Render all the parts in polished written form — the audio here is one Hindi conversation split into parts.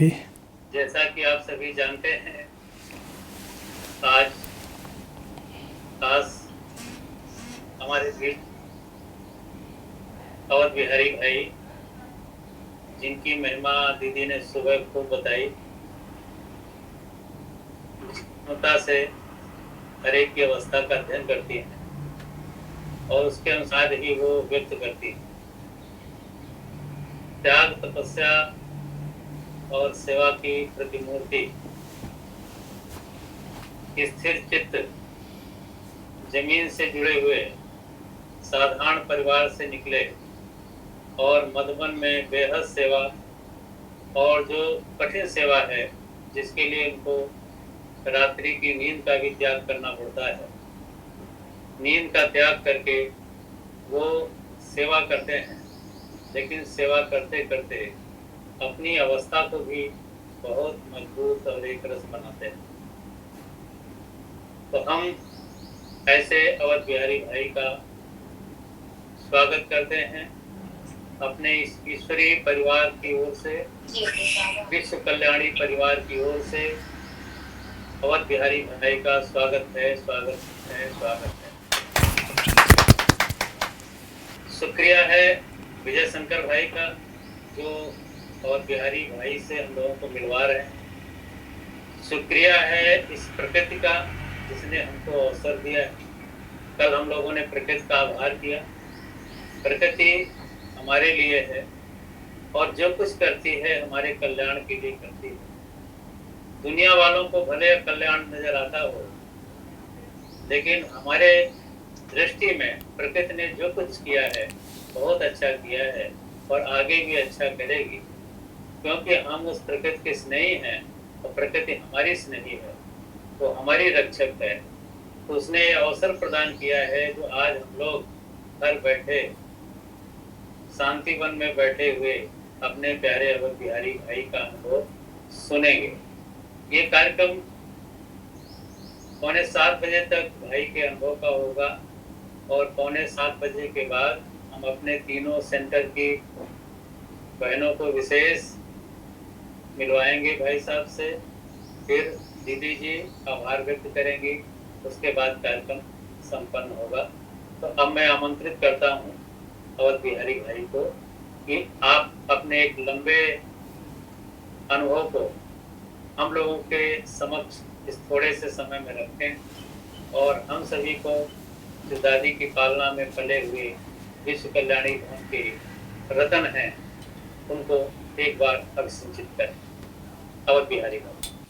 थी। जैसा कि आप सभी जानते हैं, आज खास हमारे बीच अवध बिहारी भाई, जिनकी महिमा दीदी ने सुबह खूब बताई, क्षमता से हर एक की अवस्था का अध्ययन करती है और उसके अनुसार ही वो व्यक्त करती है। त्याग, तपस्या और सेवा की प्रतिमूर्ति, स्थिर चित्त, जमीन से जुड़े हुए साधारण परिवार से निकले और मधुबन में बेहद सेवा, और जो कठिन सेवा है जिसके लिए उनको रात्रि की नींद का भी त्याग करना पड़ता है, नींद का त्याग करके वो सेवा करते हैं। लेकिन सेवा करते करते अपनी अवस्था को भी बहुत मजबूत और एक रस बनाते हैं। तो हम ऐसे अवध बिहारी भाई का स्वागत करते हैं अपने इस ईश्वरीय परिवार की ओर से, विश्व कल्याणी परिवार की ओर से। अवध बिहारी भाई का स्वागत है, स्वागत है, स्वागत है। शुक्रिया है विजय शंकर भाई का, जो अवध बिहारी भाई से हम लोगों को मिलवा रहे हैं। शुक्रिया है इस प्रकृति का जिसने हमको अवसर दिया है। कल हम लोगों ने प्रकृति का आभार किया। प्रकृति हमारे लिए है और जो कुछ करती है हमारे कल्याण के लिए करती है। दुनिया वालों को भले कल्याण नजर आता हो, लेकिन हमारे दृष्टि में प्रकृति ने जो कुछ किया है बहुत अच्छा किया है और आगे भी अच्छा करेगी, क्योंकि हम उस प्रकृति के स्नेही हैं और प्रकृति हमारी स्नेही है, तो हमारी रक्षक है। तो उसने ये अवसर प्रदान किया है जो आज हम लोग घर बैठे शांति वन में बैठे हुए अपने प्यारे अवध बिहारी भाई का अनुभव सुनेंगे। ये कार्यक्रम 6:45 बजे तक भाई के अनुभव का होगा और 6:45 बजे के बाद हम अपने तीनों सेंटर की बहनों को विशेष मिलवाएंगे भाई साहब से। फिर दीदी जी आभार व्यक्त करेंगी, उसके बाद कार्यक्रम संपन्न होगा। तो अब मैं आमंत्रित करता हूँ अवध बिहारी भाई को कि आप अपने एक लंबे अनुभव को हम लोगों के समक्ष इस थोड़े से समय में रखें और हम सभी को जो दादी की पालना में पले हुए विश्व कल्याणी धन के रतन हैं उनको एक बार अभिसिंचित करें। अवध बिहारी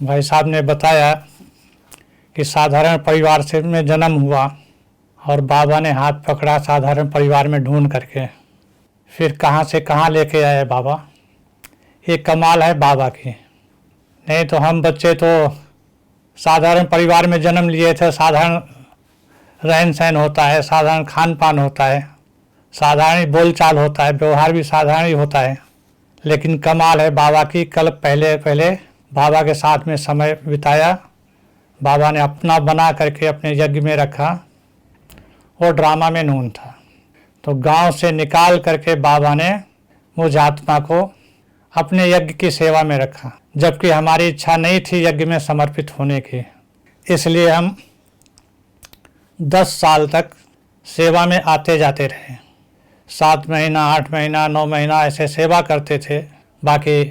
भाई साहब ने बताया कि साधारण परिवार से में जन्म हुआ और बाबा ने हाथ पकड़ा साधारण परिवार में ढूंढ करके, फिर कहाँ से कहाँ लेके आए बाबा। ये कमाल है बाबा की। नहीं तो हम बच्चे तो साधारण परिवार में जन्म लिए थे, साधारण रहन सहन होता है, साधारण खान पान होता है, साधारण बोलचाल होता है, व्यवहार भी साधारण ही होता है। लेकिन कमाल है बाबा की, कल पहले पहले बाबा के साथ में समय बिताया, बाबा ने अपना बना करके अपने यज्ञ में रखा। वो ड्रामा में नून था तो गांव से निकाल करके बाबा ने मुझ आत्मा को अपने यज्ञ की सेवा में रखा, जबकि हमारी इच्छा नहीं थी यज्ञ में समर्पित होने की। इसलिए हम 10 साल तक सेवा में आते जाते रहे। 7 महीना, 8 महीना, 9 महीना ऐसे सेवा करते थे, बाकी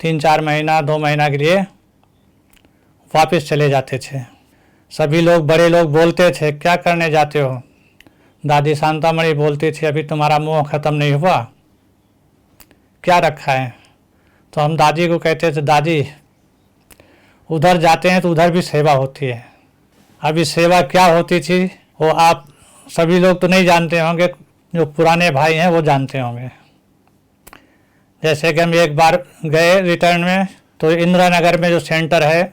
3-4 महीना, 2 महीना के लिए वापस चले जाते थे। सभी लोग, बड़े लोग बोलते थे, क्या करने जाते हो? दादी शांतामणि बोलती थी, अभी तुम्हारा मोह ख़त्म नहीं हुआ, क्या रखा है? तो हम दादी को कहते थे, दादी उधर जाते हैं तो उधर भी सेवा होती है। अभी सेवा क्या होती थी वो आप सभी लोग तो नहीं जानते होंगे, जो पुराने भाई हैं वो जानते होंगे। जैसे कि हम एक बार गए रिटर्न में, तो इंदिरा नगर में जो सेंटर है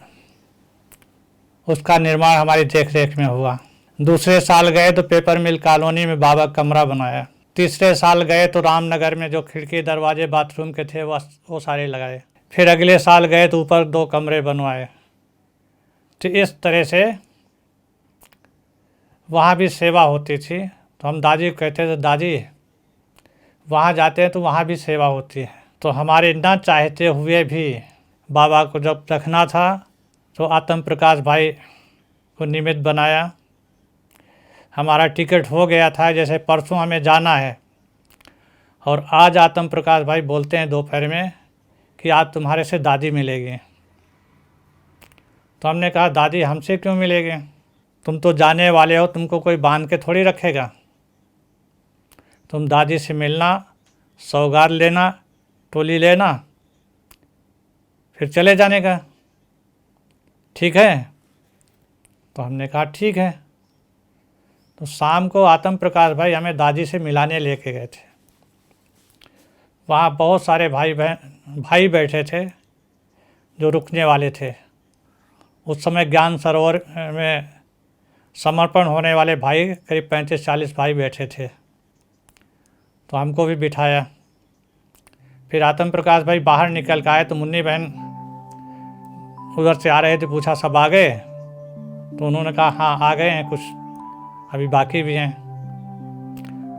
उसका निर्माण हमारी देख रेख में हुआ। दूसरे साल गए तो पेपर मिल कॉलोनी में बाबा कमरा बनाया। तीसरे साल गए तो रामनगर में जो खिड़की दरवाजे बाथरूम के थे वो सारे लगाए। फिर अगले साल गए तो ऊपर 2 कमरे बनवाए। तो इस तरह से वहाँ भी सेवा होती थी। तो हम दादी को कहते थे, दादी वहाँ जाते हैं तो वहाँ भी सेवा होती है। तो हमारे ना चाहते हुए भी बाबा को जब रखना था तो आत्म प्रकाश भाई को निमित्त बनाया। हमारा टिकट हो गया था, जैसे परसों हमें जाना है, और आज आत्म प्रकाश भाई बोलते हैं दोपहर में कि आज तुम्हारे से दादी मिलेगी। तो हमने कहा दादी हमसे क्यों मिलेगी, तुम तो जाने वाले हो, तुमको कोई बांध के थोड़ी रखेगा। तुम दादी से मिलना, सौगात लेना, टोली लेना, फिर चले जाने का, ठीक है। तो हमने कहा ठीक है। तो शाम को आत्म प्रकाश भाई हमें दादी से मिलाने लेके गए थे। वहाँ बहुत सारे भाई बैठे थे जो रुकने वाले थे। उस समय ज्ञान सरोवर में समर्पण होने वाले भाई करीब 35-40 भाई बैठे थे। तो हमको भी बिठाया। फिर आत्म प्रकाश भाई बाहर निकल के आए तो मुन्नी बहन उधर से आ रहे थे, पूछा सब आ गए? तो उन्होंने कहा हाँ आ गए हैं, कुछ अभी बाकी भी हैं।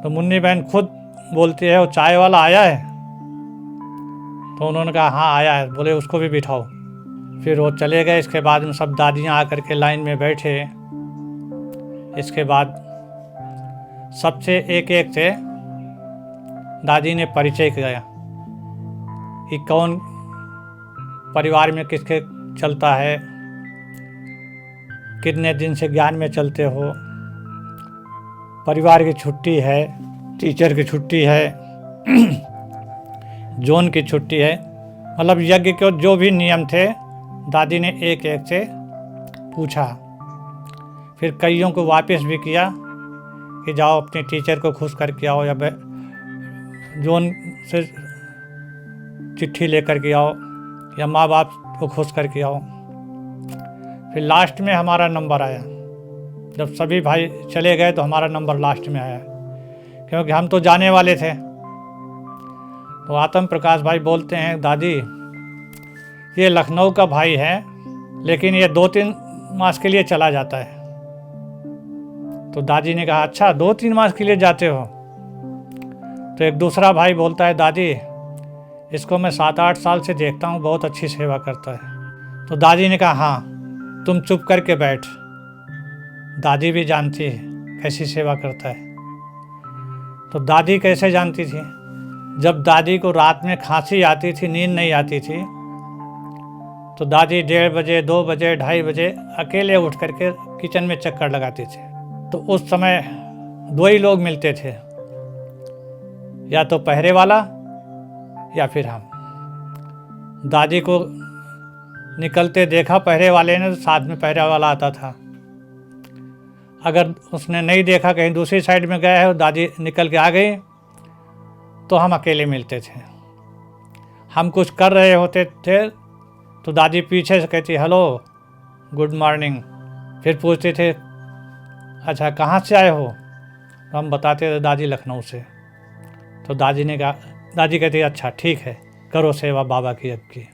तो मुन्नी बहन खुद बोलती है वो चाय वाला आया है? तो उन्होंने कहा हाँ आया है। बोले उसको भी बिठाओ। फिर वो चले गए। इसके बाद में सब दादियाँ आकर के लाइन में बैठे। इसके बाद सबसे एक एक से दादी ने परिचय किया कि कौन परिवार में किसके चलता है, कितने दिन से ज्ञान में चलते हो, परिवार की छुट्टी है, टीचर की छुट्टी है, जोन की छुट्टी है, मतलब यज्ञ के जो भी नियम थे दादी ने एक एक से पूछा। फिर कईयों को वापस भी किया कि जाओ अपने टीचर को खुश करके आओ, या जोन से चिट्ठी लेकर के आओ, या माँ बाप को खुश करके आओ। फिर लास्ट में हमारा नंबर आया। जब सभी भाई चले गए तो हमारा नंबर लास्ट में आया, क्योंकि हम तो जाने वाले थे। तो आत्म प्रकाश भाई बोलते हैं दादी ये लखनऊ का भाई है, लेकिन ये 2-3 मास के लिए चला जाता है। तो दादी ने कहा अच्छा 2-3 मास के लिए जाते हो? तो एक दूसरा भाई बोलता है दादी इसको मैं 7-8 साल से देखता हूँ, बहुत अच्छी सेवा करता है। तो दादी ने कहा हाँ तुम चुप करके बैठ, दादी भी जानती है कैसी सेवा करता है। तो दादी कैसे जानती थी? जब दादी को रात में खांसी आती थी, नींद नहीं आती थी, तो दादी 1:30 बजे, 2 बजे, 2:30 बजे अकेले उठ करके किचन में चक्कर लगाती थी। तो उस समय 2 ही लोग मिलते थे, या तो पहरे वाला या फिर हम। दादी को निकलते देखा पहरे वाले ने, तो साथ में पहरे वाला आता था। अगर उसने नहीं देखा, कहीं दूसरी साइड में गया है और दादी निकल के आ गई, तो हम अकेले मिलते थे। हम कुछ कर रहे होते थे तो दादी पीछे से कहती हेलो गुड मॉर्निंग। फिर पूछते थे अच्छा कहाँ से आए हो? तो हम बताते थे दादी लखनऊ से। तो दादी कहती अच्छा ठीक है, करो सेवा बाबा की अब की।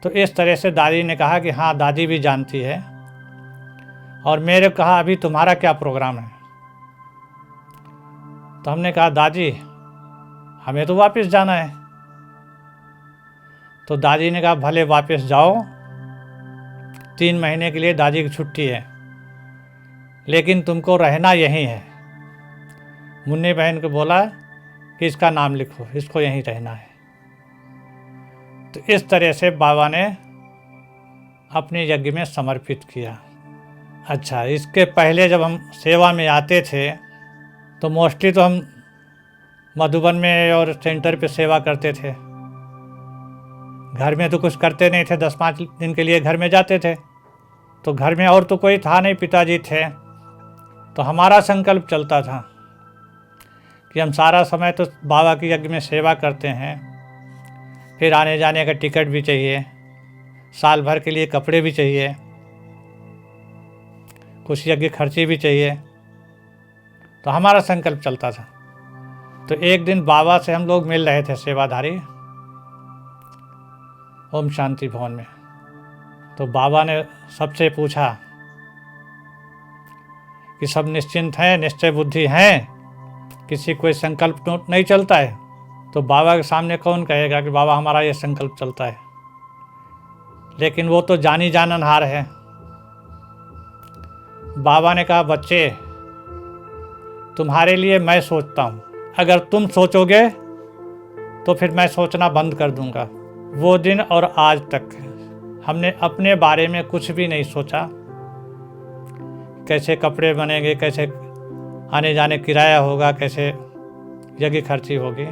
तो इस तरह से दादी ने कहा कि हाँ दादी भी जानती है। और मेरे कहा अभी तुम्हारा क्या प्रोग्राम है? तो हमने कहा दादी हमें तो वापस जाना है। तो दादी ने कहा भले वापस जाओ, 3 महीने के लिए दादी की छुट्टी है, लेकिन तुमको रहना यहीं है। मुन्नी बहन को बोला कि इसका नाम लिखो, इसको यहीं रहना है। तो इस तरह से बाबा ने अपने यज्ञ में समर्पित किया। अच्छा, इसके पहले जब हम सेवा में आते थे तो मोस्टली तो हम मधुबन में और सेंटर पे सेवा करते थे। घर में तो कुछ करते नहीं थे, 10-5 दिन के लिए घर में जाते थे। तो घर में और तो कोई था नहीं, पिताजी थे। तो हमारा संकल्प चलता था कि हम सारा समय तो बाबा की यज्ञ में सेवा करते हैं, फिर आने जाने का टिकट भी चाहिए, साल भर के लिए कपड़े भी चाहिए, कुछ यज्ञ खर्ची भी चाहिए। तो हमारा संकल्प चलता था। तो एक दिन बाबा से हम लोग मिल रहे थे सेवाधारी ओम शांति भवन में। तो बाबा ने सबसे पूछा कि सब निश्चिंत हैं, निश्चय बुद्धि हैं, किसी कोई संकल्प नहीं चलता है? तो बाबा के सामने कौन कहेगा कि बाबा हमारा ये संकल्प चलता है? लेकिन वो तो जानी जाननहार है। बाबा ने कहा, बच्चे तुम्हारे लिए मैं सोचता हूँ, अगर तुम सोचोगे तो फिर मैं सोचना बंद कर दूंगा। वो दिन और आज तक हमने अपने बारे में कुछ भी नहीं सोचा, कैसे कपड़े बनेंगे, कैसे आने जाने किराया होगा, कैसे जगह खर्ची होगी।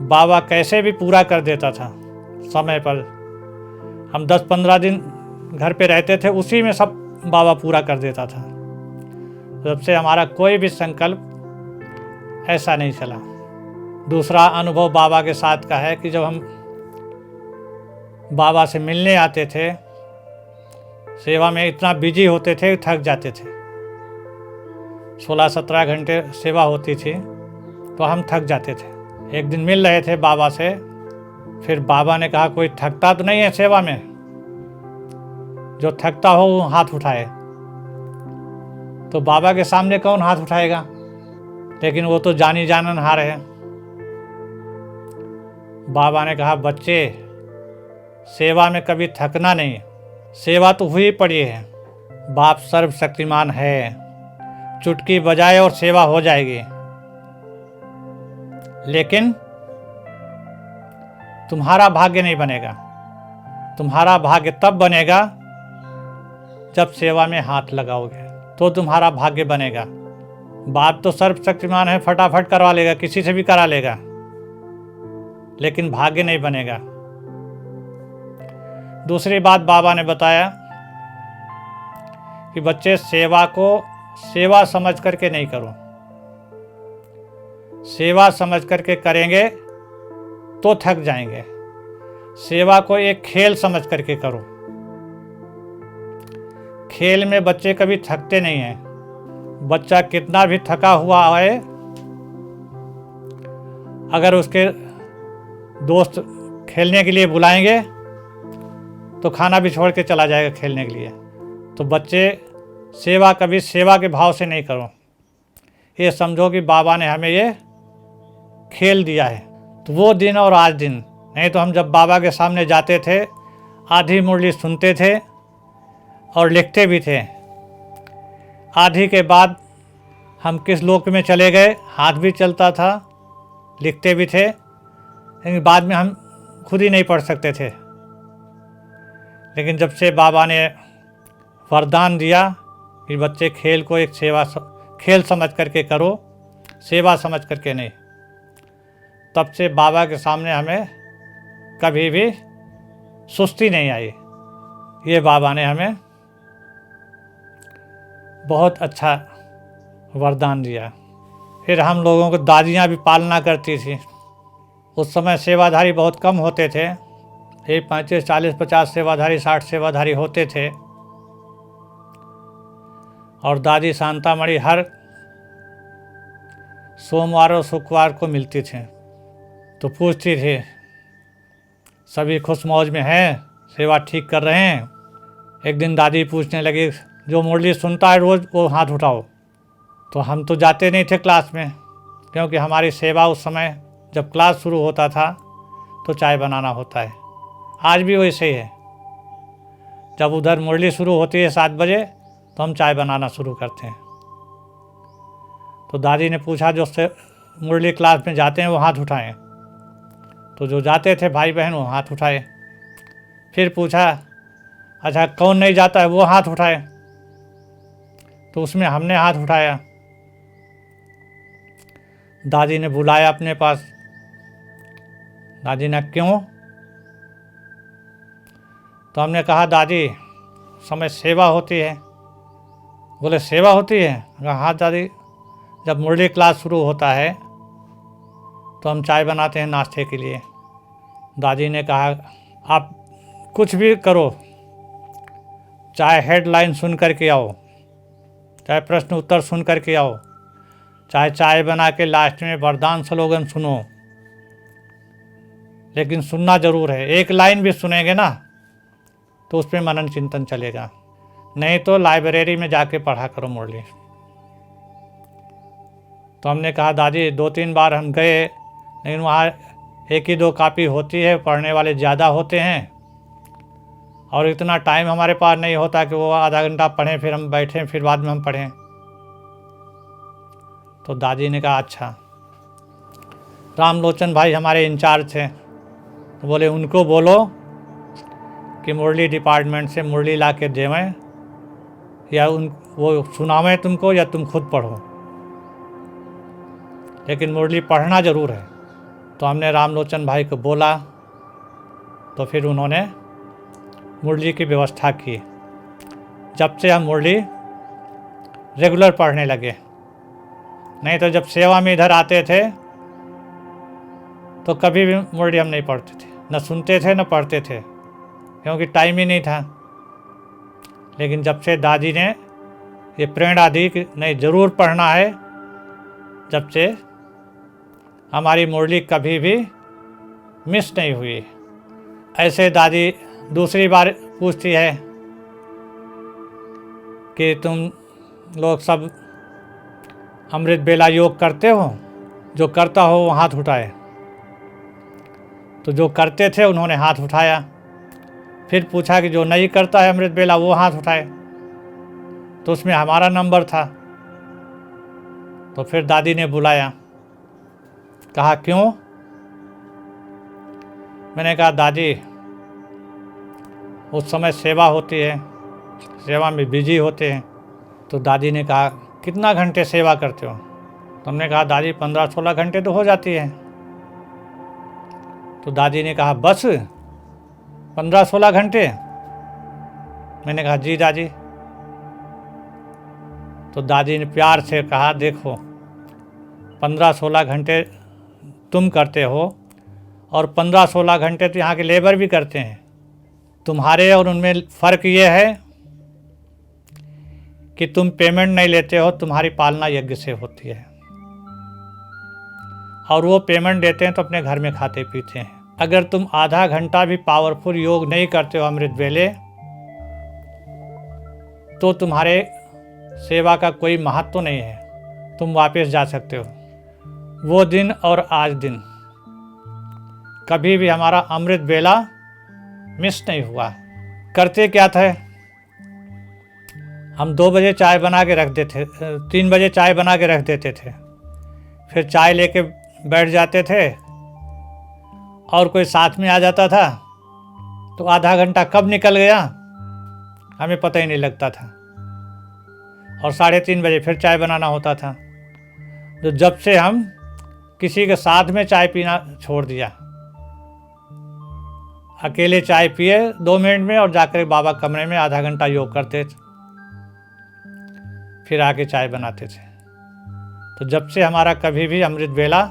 बाबा कैसे भी पूरा कर देता था समय पर। हम 10-15 दिन घर पे रहते थे, उसी में सब बाबा पूरा कर देता था। तब से हमारा कोई भी संकल्प ऐसा नहीं चला। दूसरा अनुभव बाबा के साथ का है कि जब हम बाबा से मिलने आते थे, सेवा में इतना बिजी होते थे, थक जाते थे। 16-17 घंटे सेवा होती थी तो हम थक जाते थे। एक दिन मिल रहे थे बाबा से, फिर बाबा ने कहा, कोई थकता तो नहीं है सेवा में? जो थकता हो वो हाथ उठाए। तो बाबा के सामने कौन हाथ उठाएगा? लेकिन वो तो जानी जाननहार है। बाबा ने कहा, बच्चे सेवा में कभी थकना नहीं, सेवा तो हुई पड़ी है। बाप सर्वशक्तिमान है, चुटकी बजाए और सेवा हो जाएगी। लेकिन तुम्हारा भाग्य नहीं बनेगा। तुम्हारा भाग्य तब बनेगा जब सेवा में हाथ लगाओगे, तो तुम्हारा भाग्य बनेगा। बाप तो सर्वशक्तिमान है, फटाफट करवा लेगा, किसी से भी करा लेगा, लेकिन भाग्य नहीं बनेगा। दूसरी बात बाबा ने बताया कि बच्चे सेवा को सेवा समझ करके नहीं करो। सेवा समझ करके करेंगे तो थक जाएंगे। सेवा को एक खेल समझ करके करो। खेल में बच्चे कभी थकते नहीं हैं। बच्चा कितना भी थका हुआ आए, अगर उसके दोस्त खेलने के लिए बुलाएंगे तो खाना भी छोड़ के चला जाएगा खेलने के लिए। तो बच्चे सेवा कभी सेवा के भाव से नहीं करो। ये समझो कि बाबा ने हमें ये खेल दिया है। तो वो दिन और आज दिन, नहीं तो हम जब बाबा के सामने जाते थे, आधी मुरली सुनते थे और लिखते भी थे। आधी के बाद हम किस लोक में चले गए, हाथ भी चलता था, लिखते भी थे, लेकिन बाद में हम खुद ही नहीं पढ़ सकते थे। लेकिन जब से बाबा ने वरदान दिया कि बच्चे खेल को एक खेल समझ करके करो, सेवा समझ करके नहीं, तब से बाबा के सामने हमें कभी भी सुस्ती नहीं आई। ये बाबा ने हमें बहुत अच्छा वरदान दिया। फिर हम लोगों को दादियाँ भी पालना करती थी। उस समय सेवाधारी बहुत कम होते थे, 35, 40, 50 सेवाधारी, 60 सेवाधारी होते थे। और दादी शांतामणि हर सोमवार और शुक्रवार को मिलती थी, तो पूछती थी, सभी खुश मौज में हैं, सेवा ठीक कर रहे हैं? एक दिन दादी पूछने लगी, जो मुरली सुनता है रोज़ वो हाथ उठाओ। तो हम तो जाते नहीं थे क्लास में, क्योंकि हमारी सेवा उस समय जब क्लास शुरू होता था तो चाय बनाना होता है। आज भी वैसे ही है। जब उधर मुरली शुरू होती है 7 बजे तो हम चाय बनाना शुरू करते हैं। तो दादी ने पूछा, जो से मुरली क्लास में जाते हैं वो हाथ उठाएं। तो जो जाते थे भाई बहन वो हाथ उठाए। फिर पूछा, अच्छा कौन नहीं जाता है वो हाथ उठाए। तो उसमें हमने हाथ उठाया। दादी ने बुलाया अपने पास। दादी ने क्यों? तो हमने कहा, दादी समय सेवा होती है। बोले सेवा होती है? कहा हाँ दादी, जब मुरली क्लास शुरू होता है तो हम चाय बनाते हैं नाश्ते के लिए। दादी ने कहा, आप कुछ भी करो, चाहे हेडलाइन सुन करके आओ, चाहे प्रश्न उत्तर सुन करके आओ, चाहे चाय बना के लास्ट में वरदान स्लोगन सुनो, लेकिन सुनना ज़रूर है। एक लाइन भी सुनेंगे ना तो उस पर मनन चिंतन चलेगा। नहीं तो लाइब्रेरी में जाके पढ़ा करो मुरली। तो हमने कहा, दादी 2-3 बार हम गए, लेकिन वहाँ 1 ही 2 कापी होती है, पढ़ने वाले ज़्यादा होते हैं, और इतना टाइम हमारे पास नहीं होता कि वो आधा घंटा पढ़ें फिर हम बैठें फिर बाद में हम पढ़ें। तो दादी ने कहा अच्छा। रामलोचन भाई हमारे इंचार्ज थे, तो बोले उनको बोलो कि मुरली डिपार्टमेंट से मुरली ला के देवें, या वो सुनावें तुमको या तुम खुद पढ़ो, लेकिन मुरली पढ़ना ज़रूर है। तो हमने रामलोचन भाई को बोला, तो फिर उन्होंने मुरली की व्यवस्था की। जब से हम मुरली रेगुलर पढ़ने लगे, नहीं तो जब सेवा में इधर आते थे तो कभी भी मुरली हम नहीं पढ़ते थे, न सुनते थे न पढ़ते थे, क्योंकि टाइम ही नहीं था। लेकिन जब से दादी ने ये प्रेरणा दी कि नहीं ज़रूर पढ़ना है, जब से हमारी मुरली कभी भी मिस नहीं हुई। ऐसे दादी दूसरी बार पूछती है कि तुम लोग सब अमृत बेला योग करते हो? जो करता हो वो हाथ उठाए। तो जो करते थे उन्होंने हाथ उठाया। फिर पूछा कि जो नहीं करता है अमृत बेला वो हाथ उठाए। तो उसमें हमारा नंबर था। तो फिर दादी ने बुलाया, कहा क्यों? मैंने कहा दादी उस समय सेवा होती है, सेवा में बिजी होते हैं। तो दादी ने कहा कितना घंटे सेवा करते हो? तो हमने कहा दादी 15-16 घंटे तो हो जाती है। तो दादी ने कहा बस 15-16 घंटे? मैंने कहा जी दादी। तो दादी ने प्यार से कहा देखो 15-16 घंटे तुम करते हो और 15-16 घंटे तो यहाँ के लेबर भी करते हैं। तुम्हारे और उनमें फ़र्क ये है कि तुम पेमेंट नहीं लेते हो, तुम्हारी पालना यज्ञ से होती है, और वो पेमेंट देते हैं तो अपने घर में खाते पीते हैं। अगर तुम आधा घंटा भी पावरफुल योग नहीं करते हो अमृत वेले, तो तुम्हारे सेवा का कोई महत्व नहीं है, तुम वापस जा सकते हो। वो दिन और आज दिन कभी भी हमारा अमृत वेला मिस नहीं हुआ। करते क्या थे, हम 2 बजे चाय बना के रख देते, 3 बजे चाय बना के रख देते थे, फिर चाय लेके बैठ जाते थे, और कोई साथ में आ जाता था तो आधा घंटा कब निकल गया हमें पता ही नहीं लगता था, और 3:30 बजे फिर चाय बनाना होता था। तो जब से हम किसी के साथ में चाय पीना छोड़ दिया, अकेले चाय पिए 2 मिनट में और जाकर बाबा कमरे में आधा घंटा योग करते थे, फिर आके चाय बनाते थे। तो जब से हमारा कभी भी अमृत वेला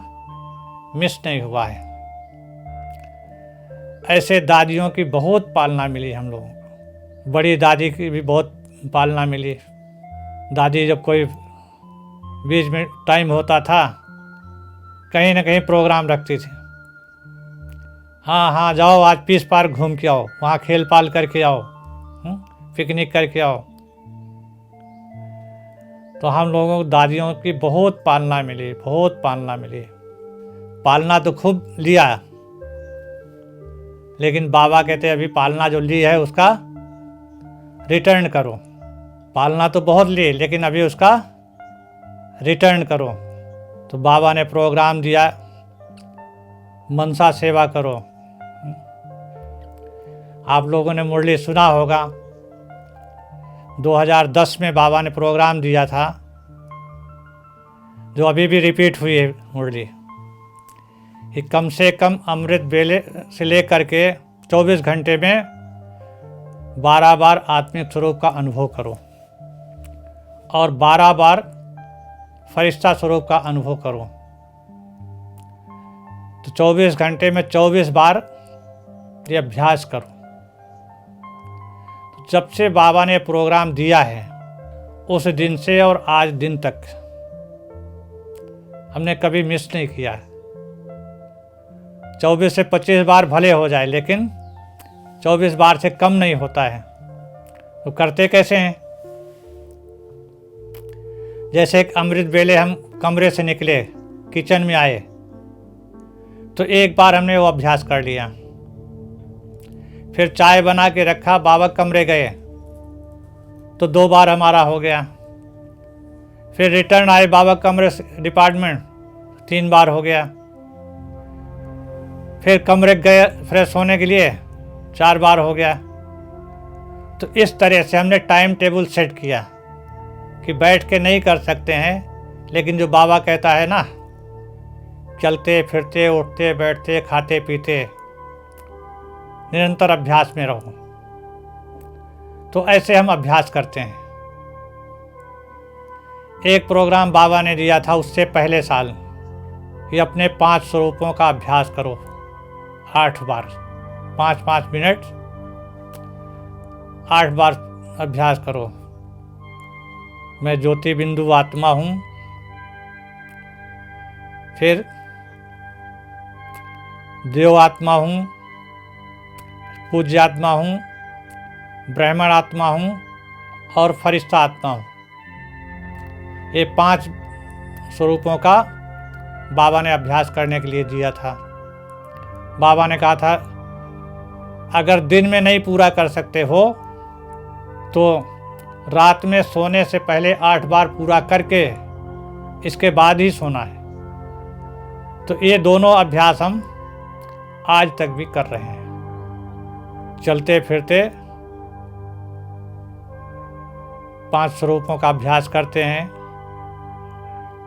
मिस नहीं हुआ है। ऐसे दादियों की बहुत पालना मिली हम लोगों को। बड़ी दादी की भी बहुत पालना मिली। दादी जब कोई बीच में टाइम होता था, कहीं ना कहीं प्रोग्राम रखती थी, हाँ जाओ आज पीस पार्क घूम के आओ, वहाँ खेल पाल करके आओ, पिकनिक करके आओ। तो हम लोगों को दादियों की बहुत पालना मिली, बहुत पालना मिली। पालना तो खूब लिया, लेकिन बाबा कहते अभी पालना जो ली है उसका रिटर्न करो। पालना तो बहुत ली, लेकिन अभी उसका रिटर्न करो। तो बाबा ने प्रोग्राम दिया, मनसा सेवा करो। आप लोगों ने मुरली सुना होगा, 2010 में बाबा ने प्रोग्राम दिया था, जो अभी भी रिपीट हुई है मुरली, कि कम से कम अमृत बेले से लेकर के 24 घंटे में 12 बार आत्मिक स्वरूप का अनुभव करो, और 12 बार फरिश्ता स्वरूप का अनुभव करो। तो 24 घंटे में 24 बार ये अभ्यास करो। तो जब से बाबा ने प्रोग्राम दिया है, उस दिन से और आज दिन तक हमने कभी मिस नहीं किया है। 24 से 25 बार भले हो जाए, लेकिन 24 बार से कम नहीं होता है। तो करते कैसे हैं? जैसे एक अमृत बेले हम कमरे से निकले, किचन में आए, तो एक बार हमने वो अभ्यास कर लिया, फिर चाय बना के रखा, बाबा कमरे गए तो 2 बार हमारा हो गया। फिर रिटर्न आए बाबा कमरे से डिपार्टमेंट, 3 बार हो गया। फिर कमरे गए फ्रेश होने के लिए, 4 बार हो गया। तो इस तरह से हमने टाइम टेबल सेट किया कि बैठ के नहीं कर सकते हैं, लेकिन जो बाबा कहता है ना, चलते फिरते उठते बैठते खाते पीते निरंतर अभ्यास में रहो। तो ऐसे हम अभ्यास करते हैं। एक प्रोग्राम बाबा ने दिया था उससे पहले साल कि अपने 5 स्वरूपों का अभ्यास करो 8 बार, 5-5 मिनट 8 बार अभ्यास करो। मैं ज्योति बिंदु आत्मा हूँ, फिर देव आत्मा हूँ, पूज्य आत्मा हूँ, ब्राह्मण आत्मा हूँ और फरिश्ता आत्मा हूँ। ये 5 स्वरूपों का बाबा ने अभ्यास करने के लिए दिया था। बाबा ने कहा था अगर दिन में नहीं पूरा कर सकते हो तो रात में सोने से पहले 8 बार पूरा करके इसके बाद ही सोना है। तो ये दोनों अभ्यास हम आज तक भी कर रहे हैं। चलते फिरते 5 स्वरूपों का अभ्यास करते हैं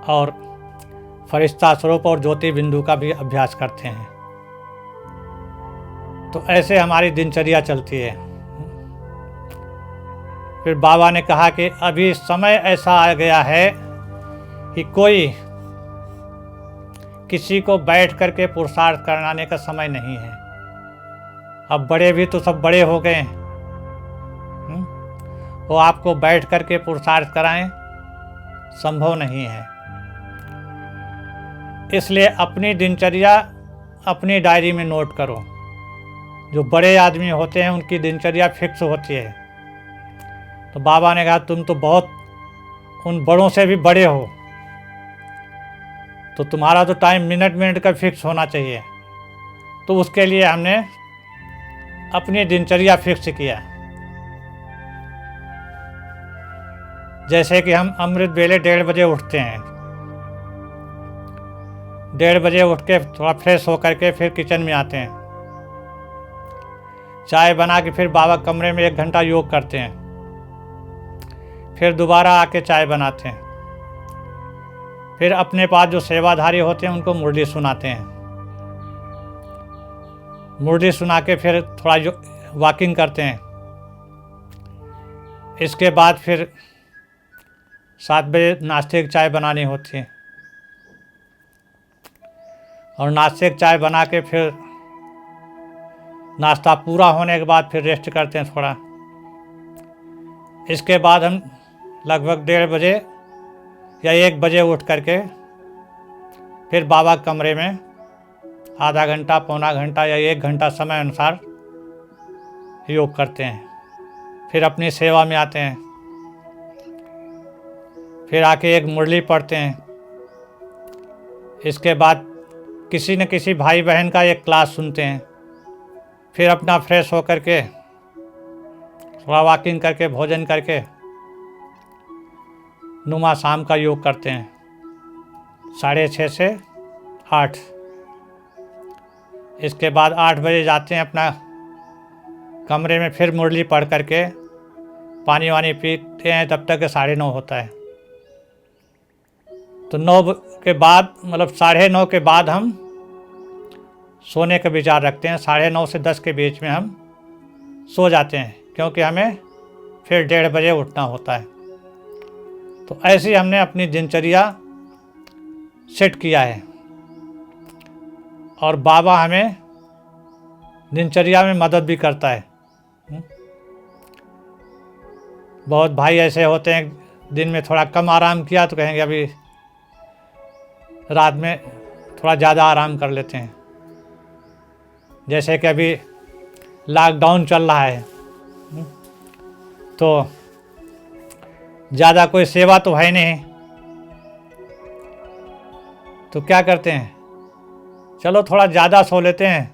और फरिश्ता स्वरूप और ज्योति बिंदु का भी अभ्यास करते हैं। तो ऐसे हमारी दिनचर्या चलती है। फिर बाबा ने कहा कि अभी समय ऐसा आ गया है कि कोई किसी को बैठ करके पुरुषार्थ कराने का समय नहीं है। अब बड़े भी तो सब बड़े हो गए, वो आपको बैठ करके पुरुषार्थ कराएं, संभव नहीं है। इसलिए अपनी दिनचर्या अपनी डायरी में नोट करो। जो बड़े आदमी होते हैं उनकी दिनचर्या फिक्स होती है। तो बाबा ने कहा तुम तो बहुत उन बड़ों से भी बड़े हो, तो तुम्हारा तो टाइम मिनट मिनट का फिक्स होना चाहिए। तो उसके लिए हमने अपनी दिनचर्या फिक्स किया। जैसे कि हम अमृत वेले 1:30 बजे उठते हैं, 1:30 बजे उठ के थोड़ा फ्रेश होकर के फिर किचन में आते हैं, चाय बना के फिर बाबा कमरे में 1 घंटा योग करते हैं, फिर दोबारा आके चाय बनाते हैं, फिर अपने पास जो सेवाधारी होते हैं उनको मुरली सुनाते हैं, मुरली सुना के फिर थोड़ा वॉकिंग करते हैं। इसके बाद फिर 7 बजे नाश्ते की चाय बनानी होती है और नाश्ते की चाय बना के फिर नाश्ता पूरा होने के बाद फिर रेस्ट करते हैं थोड़ा। इसके बाद हम लगभग 1:30 बजे या 1 बजे उठ करके फिर बाबा कमरे में आधा घंटा पौना घंटा या 1 घंटा समय अनुसार योग करते हैं। फिर अपनी सेवा में आते हैं, फिर आके एक मुरली पढ़ते हैं। इसके बाद किसी न किसी भाई बहन का एक क्लास सुनते हैं, फिर अपना फ्रेश होकर के थोड़ा वॉकिंग करके भोजन करके नुमा शाम का योग करते हैं 6:30 से 8। इसके बाद 8 बजे जाते हैं अपना कमरे में, फिर मुरली पढ़ करके पानी वानी पीते हैं, तब तक 9:30 होता है। तो 9 के बाद मतलब 9:30 के बाद हम सोने का विचार रखते हैं। 9:30 से 10 के बीच में हम सो जाते हैं, क्योंकि हमें फिर 1:30 बजे उठना होता है। तो ऐसे हमने अपनी दिनचर्या सेट किया है और बाबा हमें दिनचर्या में मदद भी करता है। बहुत भाई ऐसे होते हैं दिन में थोड़ा कम आराम किया तो कहेंगे अभी रात में थोड़ा ज़्यादा आराम कर लेते हैं। जैसे कि अभी लॉकडाउन चल रहा है तो ज़्यादा कोई सेवा तो है नहीं, तो क्या करते हैं, चलो थोड़ा ज़्यादा सो लेते हैं,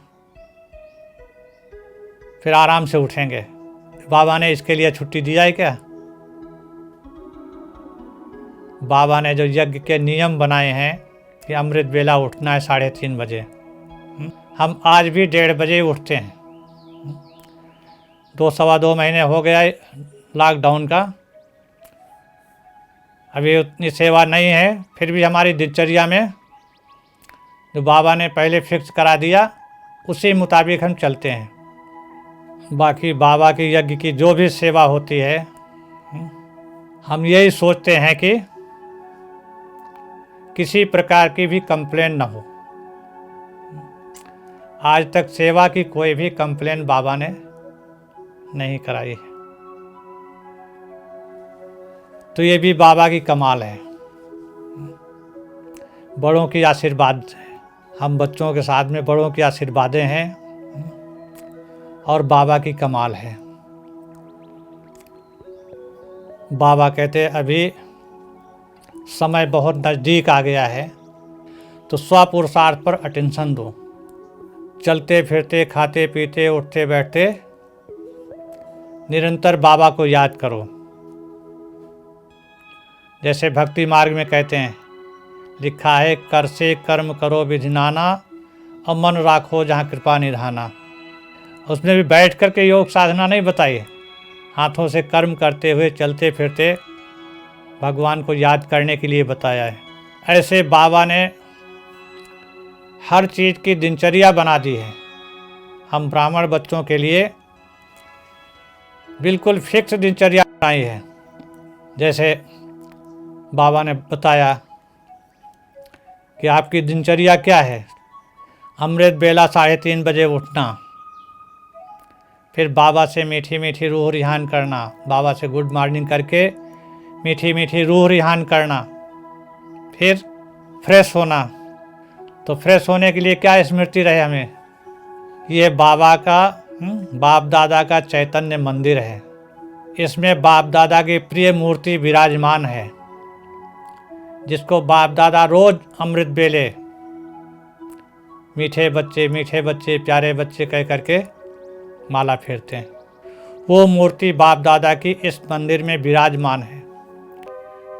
फिर आराम से उठेंगे। बाबा ने इसके लिए छुट्टी दिया है क्या? बाबा ने जो यज्ञ के नियम बनाए हैं कि अमृत बेला उठना है 3:30 बजे, हम आज भी 1:30 बजे उठते हैं। 2 महीने हो गया लॉकडाउन का, अभी उतनी सेवा नहीं है, फिर भी हमारी दिनचर्या में जो बाबा ने पहले फिक्स करा दिया उसी मुताबिक हम चलते हैं। बाकी बाबा की यज्ञ की जो भी सेवा होती है, हम यही सोचते हैं कि किसी प्रकार की भी कंप्लेन ना हो। आज तक सेवा की कोई भी कंप्लेन बाबा ने नहीं कराई है, तो ये भी बाबा की कमाल है, बड़ों की आशीर्वाद है। हम बच्चों के साथ में बड़ों की आशीर्वादें हैं और बाबा की कमाल है। बाबा कहते अभी समय बहुत नज़दीक आ गया है, तो स्वपुरुषार्थ पर अटेंशन दो। चलते फिरते, खाते पीते, उठते बैठते निरंतर बाबा को याद करो। जैसे भक्ति मार्ग में कहते हैं, लिखा है कर से कर्म करो विधि नाना, और मन राखो जहाँ कृपा निधाना। उसमें भी बैठ कर के योग साधना नहीं बताई, हाथों से कर्म करते हुए चलते फिरते भगवान को याद करने के लिए बताया है। ऐसे बाबा ने हर चीज़ की दिनचर्या बना दी है। हम ब्राह्मण बच्चों के लिए बिल्कुल फिक्स दिनचर्या बनाई है। जैसे बाबा ने बताया कि आपकी दिनचर्या क्या है, अमृत बेला 3:30 बजे उठना, फिर बाबा से मीठी मीठी रूह रिहान करना, बाबा से गुड मॉर्निंग करके मीठी मीठी रूह रिहान करना, फिर फ्रेश होना। तो फ्रेश होने के लिए क्या स्मृति रहे हमें, ये बाबा का बाप दादा का चैतन्य मंदिर है। इसमें बाप दादा की प्रिय मूर्ति विराजमान है, जिसको बाप दादा रोज अमृत बेले मीठे बच्चे प्यारे बच्चे कह करके माला फेरते हैं। वो मूर्ति बाप दादा की इस मंदिर में विराजमान है।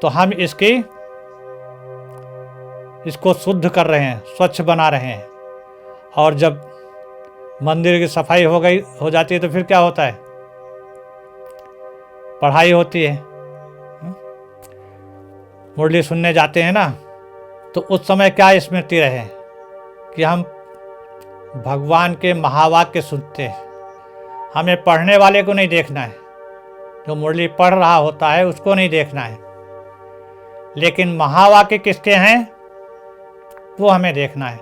तो हम इसको शुद्ध कर रहे हैं, स्वच्छ बना रहे हैं। और जब मंदिर की सफाई हो जाती है तो फिर क्या होता है, पढ़ाई होती है, मुरली सुनने जाते हैं ना, तो उस समय क्या स्मृति रहे कि हम भगवान के महावाक्य सुनते हैं। हमें पढ़ने वाले को नहीं देखना है, जो मुरली पढ़ रहा होता है उसको नहीं देखना है, लेकिन महावाक्य किसके हैं वो हमें देखना है।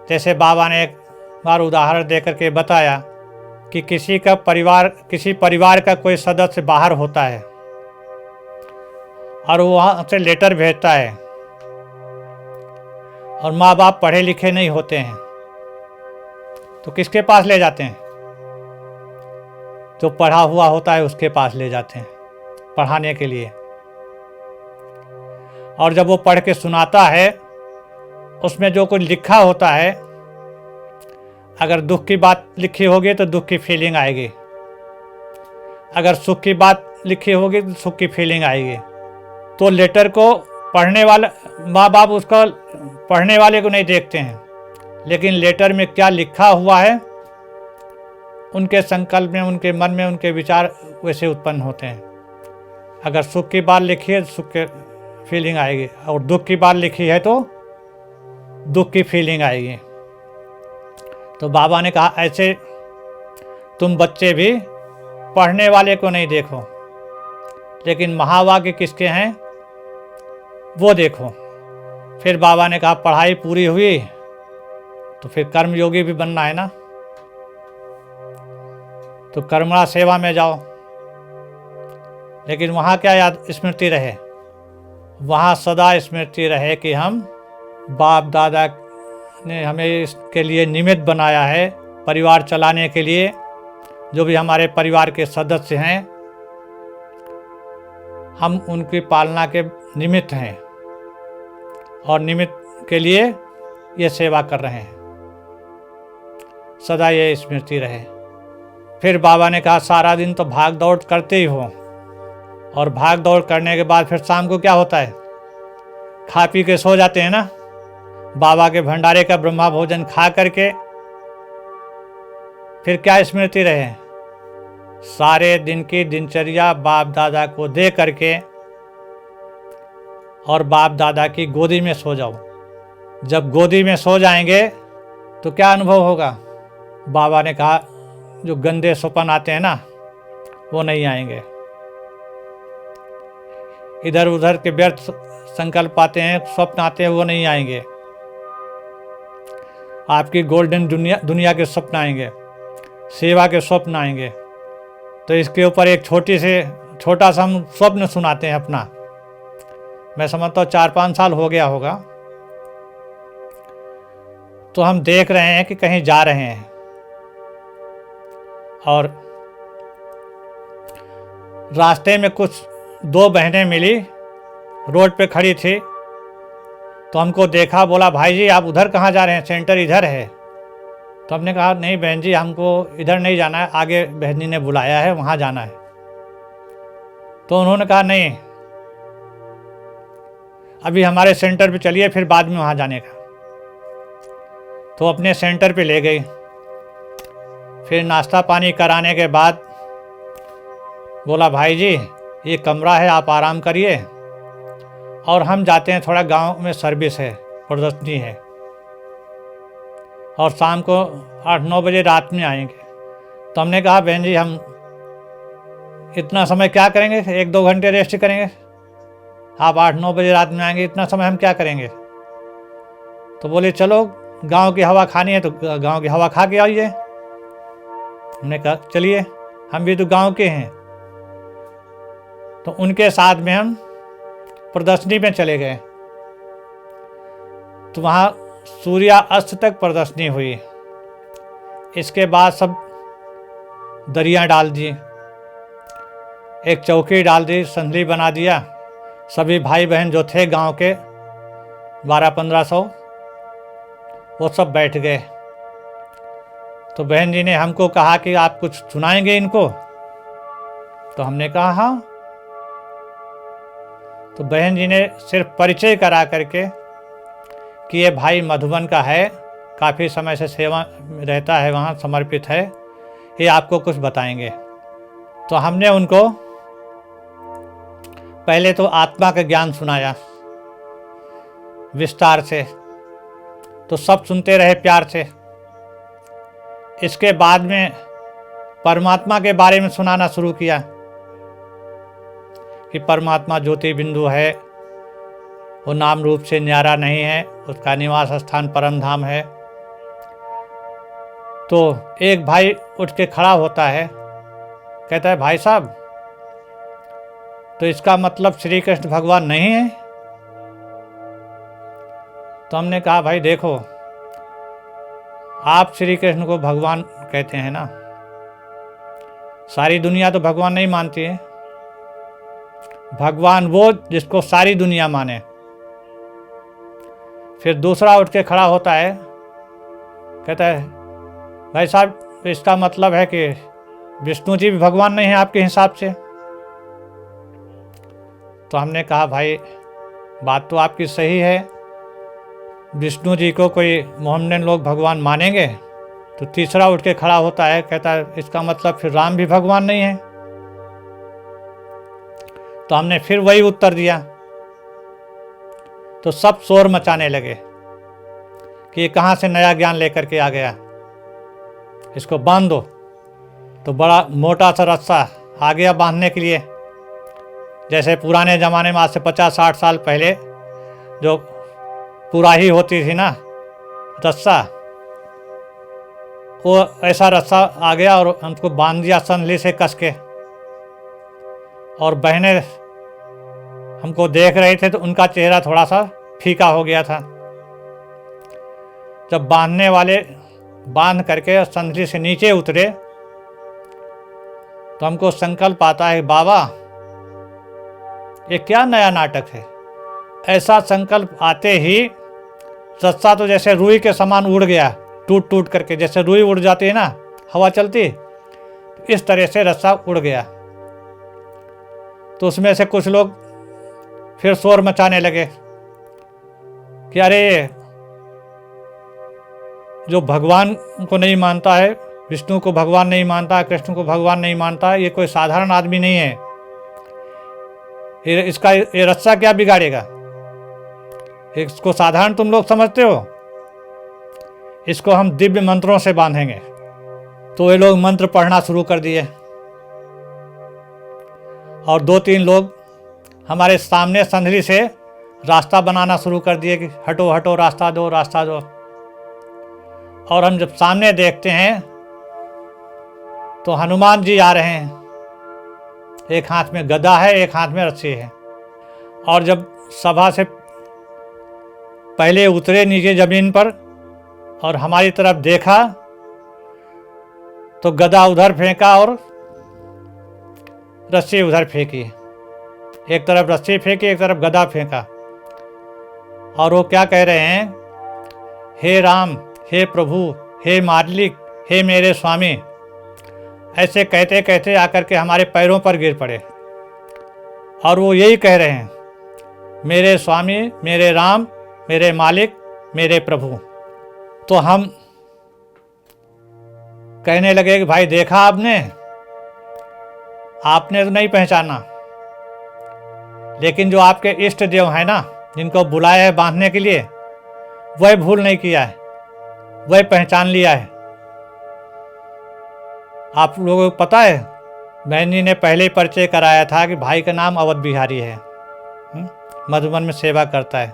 जैसे बाबा ने एक बार उदाहरण देकर के बताया कि किसी परिवार का कोई सदस्य बाहर होता है और वो वहाँ से लेटर भेजता है, और माँ बाप पढ़े लिखे नहीं होते हैं, तो किसके पास ले जाते हैं, जो पढ़ा हुआ होता है उसके पास ले जाते हैं पढ़ाने के लिए। और जब वो पढ़ के सुनाता है, उसमें जो कुछ लिखा होता है, अगर दुख की बात लिखी होगी तो दुख की फीलिंग आएगी, अगर सुख की बात लिखी होगी तो सुख की फीलिंग आएगी। तो लेटर को पढ़ने वाला माँ बाप उसका पढ़ने वाले को नहीं देखते हैं, लेकिन लेटर में क्या लिखा हुआ है उनके संकल्प में, उनके मन में, उनके विचार वैसे उत्पन्न होते हैं। अगर सुख की बात लिखी है तो सुख की फीलिंग आएगी, और दुख की बात लिखी है तो दुख की फीलिंग आएगी। तो बाबा ने कहा ऐसे तुम बच्चे भी पढ़ने वाले को नहीं देखो, लेकिन महावाक्य किसके हैं वो देखो। फिर बाबा ने कहा पढ़ाई पूरी हुई तो फिर कर्मयोगी भी बनना है ना, तो कर्मणा सेवा में जाओ। लेकिन वहाँ क्या याद स्मृति रहे, वहाँ सदा स्मृति रहे कि हम बाप दादा ने हमें इसके लिए निमित्त बनाया है, परिवार चलाने के लिए। जो भी हमारे परिवार के सदस्य हैं, हम उनकी पालना के निमित्त हैं और निमित्त के लिए ये सेवा कर रहे हैं। सदा ये स्मृति रहे। फिर बाबा ने कहा सारा दिन तो भाग दौड़ करते ही हो, और भाग दौड़ करने के बाद फिर शाम को क्या होता है, खा पी के सो जाते हैं ना। बाबा के भंडारे का ब्रह्मा भोजन खा करके फिर क्या स्मृति रहे, सारे दिन की दिनचर्या बाप दादा को दे करके और बाप दादा की गोदी में सो जाओ। जब गोदी में सो जाएंगे तो क्या अनुभव होगा। बाबा ने कहा जो गंदे सपन आते हैं ना वो नहीं आएंगे, इधर उधर के व्यर्थ संकल्प आते हैं, स्वप्न आते हैं, वो नहीं आएंगे। आपकी गोल्डन दुनिया के स्वप्न आएंगे, सेवा के स्वप्न आएंगे। तो इसके ऊपर एक छोटा सा हम स्वप्न सुनाते हैं अपना। मैं समझता हूँ 4-5 साल हो गया होगा। तो हम देख रहे हैं कि कहीं जा रहे हैं और रास्ते में कुछ 2 बहनें मिली, रोड पे खड़ी थी। तो हमको देखा, बोला भाई जी आप उधर कहाँ जा रहे हैं, सेंटर इधर है। तो हमने कहा नहीं बहन जी हमको इधर नहीं जाना है, आगे बहन जी ने बुलाया है वहाँ जाना है। तो उन्होंने कहा नहीं अभी हमारे सेंटर पे चलिए, फिर बाद में वहाँ जाने का। तो अपने सेंटर पे ले गई। फिर नाश्ता पानी कराने के बाद बोला भाई जी ये कमरा है, आप आराम करिए और हम जाते हैं, थोड़ा गांव में सर्विस है, प्रदर्शनी है, और शाम को 8-9 बजे रात में आएंगे। तो हमने कहा बहन जी हम इतना समय क्या करेंगे, 1-2 घंटे रेस्ट करेंगे, आप 8-9 बजे रात में आएंगे, इतना समय हम क्या करेंगे। तो बोले चलो गांव की हवा खानी है तो गांव की हवा खा के आइए। हमने कहा चलिए, हम भी तो गांव के हैं। तो उनके साथ में हम प्रदर्शनी में चले गए। तो वहाँ सूर्यास्त तक प्रदर्शनी हुई। इसके बाद सब दरिया डाल दी, एक चौकी डाल दी, संदली बना दिया। सभी भाई बहन जो थे गांव के 1200-1500 वो सब बैठ गए। तो बहन जी ने हमको कहा कि आप कुछ सुनाएंगे इनको। तो हमने कहा हाँ। तो बहन जी ने सिर्फ परिचय करा करके कि ये भाई मधुबन का है, काफ़ी समय से सेवा रहता है वहाँ, समर्पित है, ये आपको कुछ बताएंगे। तो हमने उनको पहले तो आत्मा का ज्ञान सुनाया विस्तार से। तो सब सुनते रहे प्यार से। इसके बाद में परमात्मा के बारे में सुनाना शुरू किया कि परमात्मा ज्योति बिंदु है, वो नाम रूप से न्यारा नहीं है, उसका निवास स्थान परम धाम है। तो एक भाई उठ के खड़ा होता है, कहता है भाई साहब तो इसका मतलब श्री कृष्ण भगवान नहीं है। तो हमने कहा भाई देखो आप श्री कृष्ण को भगवान कहते हैं ना, सारी दुनिया तो भगवान नहीं मानती है। भगवान वो जिसको सारी दुनिया माने। फिर दूसरा उठ के खड़ा होता है, कहता है भाई साहब इसका मतलब है कि विष्णु जी भी भगवान नहीं है आपके हिसाब से। तो हमने कहा भाई बात तो आपकी सही है, विष्णु जी को कोई मोहम्मदन लोग भगवान मानेंगे। तो तीसरा उठ के खड़ा होता है, कहता है इसका मतलब फिर राम भी भगवान नहीं है। तो हमने फिर वही उत्तर दिया। तो सब शोर मचाने लगे कि ये कहाँ से नया ज्ञान लेकर के आ गया, इसको बांध दो। तो बड़ा मोटा सा रस्सा आ गया बांधने के लिए। जैसे पुराने ज़माने में आज से 50-60 साल पहले जो पुराही होती थी ना रस्सा, वो ऐसा रस्सा आ गया और हमको बांध दिया संदली से कस के। और बहनें हमको देख रहे थे तो उनका चेहरा थोड़ा सा फीका हो गया था। जब बांधने वाले बांध करके संदली से नीचे उतरे तो हमको संकल्प आता है बाबा ये क्या नया नाटक है। ऐसा संकल्प आते ही रस्सा तो जैसे रुई के समान उड़ गया टूट टूट करके, जैसे रुई उड़ जाती है ना हवा चलती, इस तरह से रस्सा उड़ गया। तो उसमें से कुछ लोग फिर शोर मचाने लगे कि अरे जो भगवान को नहीं मानता है, विष्णु को भगवान नहीं मानता, कृष्ण को भगवान नहीं मानता, ये कोई साधारण आदमी नहीं है, ये रस्सा क्या बिगाड़ेगा, इसको साधारण तुम लोग समझते हो, इसको हम दिव्य मंत्रों से बांधेंगे। तो ये लोग मंत्र पढ़ना शुरू कर दिए और 2-3 लोग हमारे सामने संधरी से रास्ता बनाना शुरू कर दिए कि हटो हटो, रास्ता दो रास्ता दो। और हम जब सामने देखते हैं तो हनुमान जी आ रहे हैं, एक हाथ में गदा है, एक हाथ में रस्सी है। और जब सभा से पहले उतरे नीचे जमीन पर और हमारी तरफ देखा तो गदा उधर फेंका और रस्सी उधर फेंकी, एक तरफ रस्सी फेंकी, एक तरफ गदा फेंका। और वो क्या कह रहे हैं, हे राम, हे प्रभु, हे मालिक, हे मेरे स्वामी, ऐसे कहते कहते आकर के हमारे पैरों पर गिर पड़े। और वो यही कह रहे हैं, मेरे स्वामी, मेरे राम, मेरे मालिक, मेरे प्रभु। तो हम कहने लगे कि भाई देखा आपने तो नहीं पहचाना, लेकिन जो आपके इष्ट देव हैं ना, जिनको बुलाया है बांधने के लिए, वह भूल नहीं किया है, वह पहचान लिया है। आप लोगों को पता है, बहन जी ने पहले ही परिचय कराया था कि भाई का नाम अवध बिहारी है, मधुबन में सेवा करता है।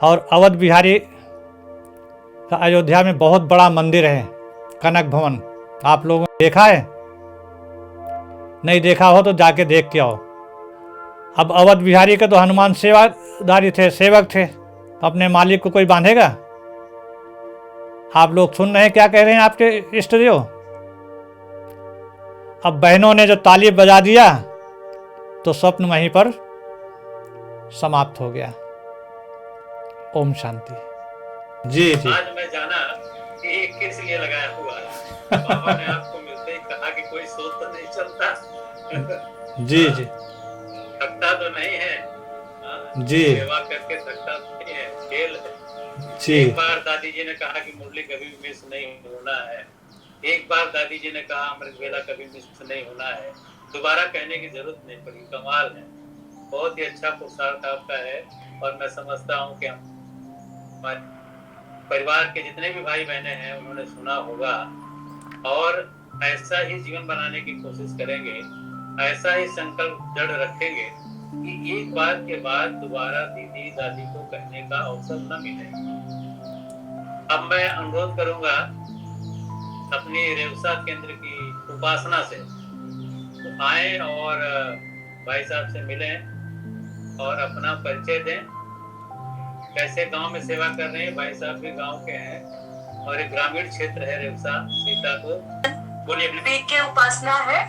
और अवध बिहारी का अयोध्या में बहुत बड़ा मंदिर है, कनक भवन। आप लोगों ने देखा है? नहीं देखा हो तो जाके देख के आओ। अब अवध बिहारी के तो हनुमान सेवादारी थे, सेवक थे, अपने मालिक को कोई बांधेगा? आप लोग सुन रहे हैं क्या कह रहे हैं आपके इष्ट देव? अब बहनों ने जो ताली बजा दिया तो स्वप्न वहीं पर समाप्त हो गया। ओम शांति। जी जी। आज मैं जाना कि ये किस लिए लगाया हुआ है। बाबा ने आपको मिलते ही कहा कि कोई सोच तो नहीं चलता। जी जी। थकता तो नहीं है जी। सेवा करके थकता तो नहीं है, खेल है। जी। एक बार दादी जी ने कहा कि मुरली कभी मिस नहीं होना है, एक बार दादी जी ने कहा अमृत वेला कभी मिस नहीं होना है, दोबारा कहने की जरूरत नहीं पड़ी। कमाल है, बहुत ही अच्छा पुरुषार्थ आपका है। और मैं समझता हूँ कि हमारे परिवार के जितने भी भाई बहने हैं उन्होंने सुना होगा और ऐसा ही जीवन बनाने की कोशिश करेंगे, ऐसा ही संकल्प दृढ़ रखेंगे कि एक बार के बाद दोबारा दीदी दादी को कहने का अवसर न मिले। अब मैं अनुरोध करूंगा अपनी रेवसा केंद्र की उपासना से तो आए और भाई साहब से मिलें और अपना परिचय दें, कैसे गांव में सेवा कर रहे हैं। भाई साहब भी गांव के हैं और एक ग्रामीण क्षेत्र है रेवसा सीतापुर। बोलिए। के उपासना है,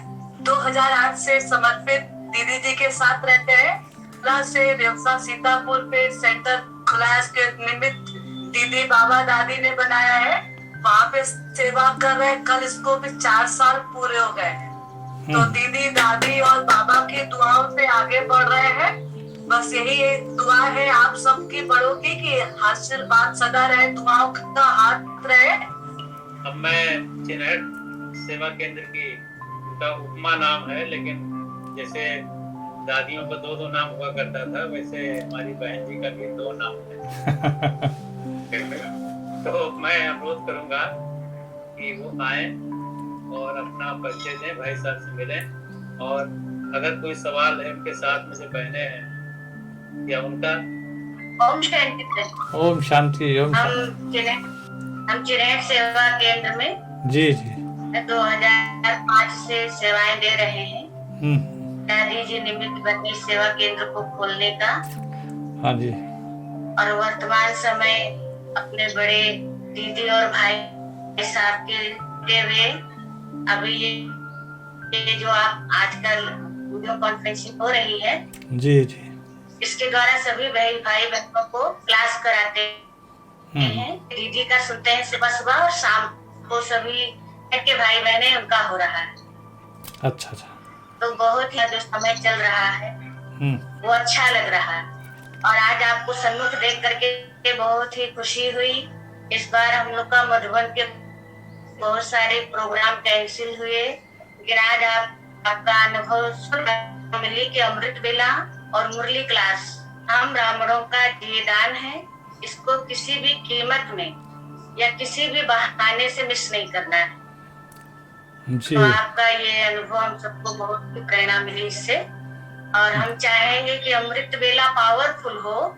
2008 से समर्पित दीदी जी के साथ रहते हैं। से रेवसा सीतापुर पे सेंटर खुला है, इसके निमित्त दीदी बाबा दादी ने बनाया है, वहाँ पे सेवा कर रहे हैं। कल इसको भी 4 साल पूरे हो गए हैं। तो दीदी दादी और बाबा की दुआओं से आगे बढ़ रहे हैं। बस यही एक दुआ है आप सबकी बड़ों की कि आशीर्वाद सदा रहे, दुआओं का हाथ रहे। अब मैं चिन्हट सेवा केंद्र की उनका उपमा नाम है, लेकिन जैसे दादियों का 2 नाम हुआ करता था, वैसे हमारी बहन जी का भी 2 नाम है। तो मैं अनुरोध करूंगा कि वो आए और अपना परिचय दें, भाई साहब से मिलें। और अगर कोई सवाल है उनके साथ में जो बहने हैं या उनका। ओम शांति। ओम शांति। ओम हम चिन्हट सेवा केंद्र में जी जी 2005 से सेवाएं दे रहे हैं। दादी जी निमित्त बने सेवा केंद्र को खोलने का। हाँ जी। और वर्तमान समय अपने बड़े दीदी और भाई साहब के हुए अभी ये जो आप आजकल वीडियो कॉन्फ्रेंसिंग हो रही है जी जी, इसके द्वारा सभी भाई बहनों को क्लास कराते हैं। दीदी का सुनते हैं सुबह सुबह और शाम को सभी के भाई बहने उनका हो रहा है। अच्छा अच्छा। तो बहुत ही जो समय चल रहा है वो अच्छा लग रहा है। और आज आपको सन्मुख देख करके बहुत ही खुशी हुई। इस बार हम लोग का मधुबन के बहुत सारे प्रोग्राम कैंसिल हुए, लेकिन आज आपका अनुभव सुन मिली कि अमृत बेला और मुरली क्लास हम ब्राह्मणों का ये दान है। इसको किसी भी कीमत में या किसी भी बहाने से मिस नहीं करना है जी। तो आपका ये अनुभव हम सबको बहुत प्रेरणा मिली इससे। और हम चाहेंगे कि अमृत बेला पावरफुल हो।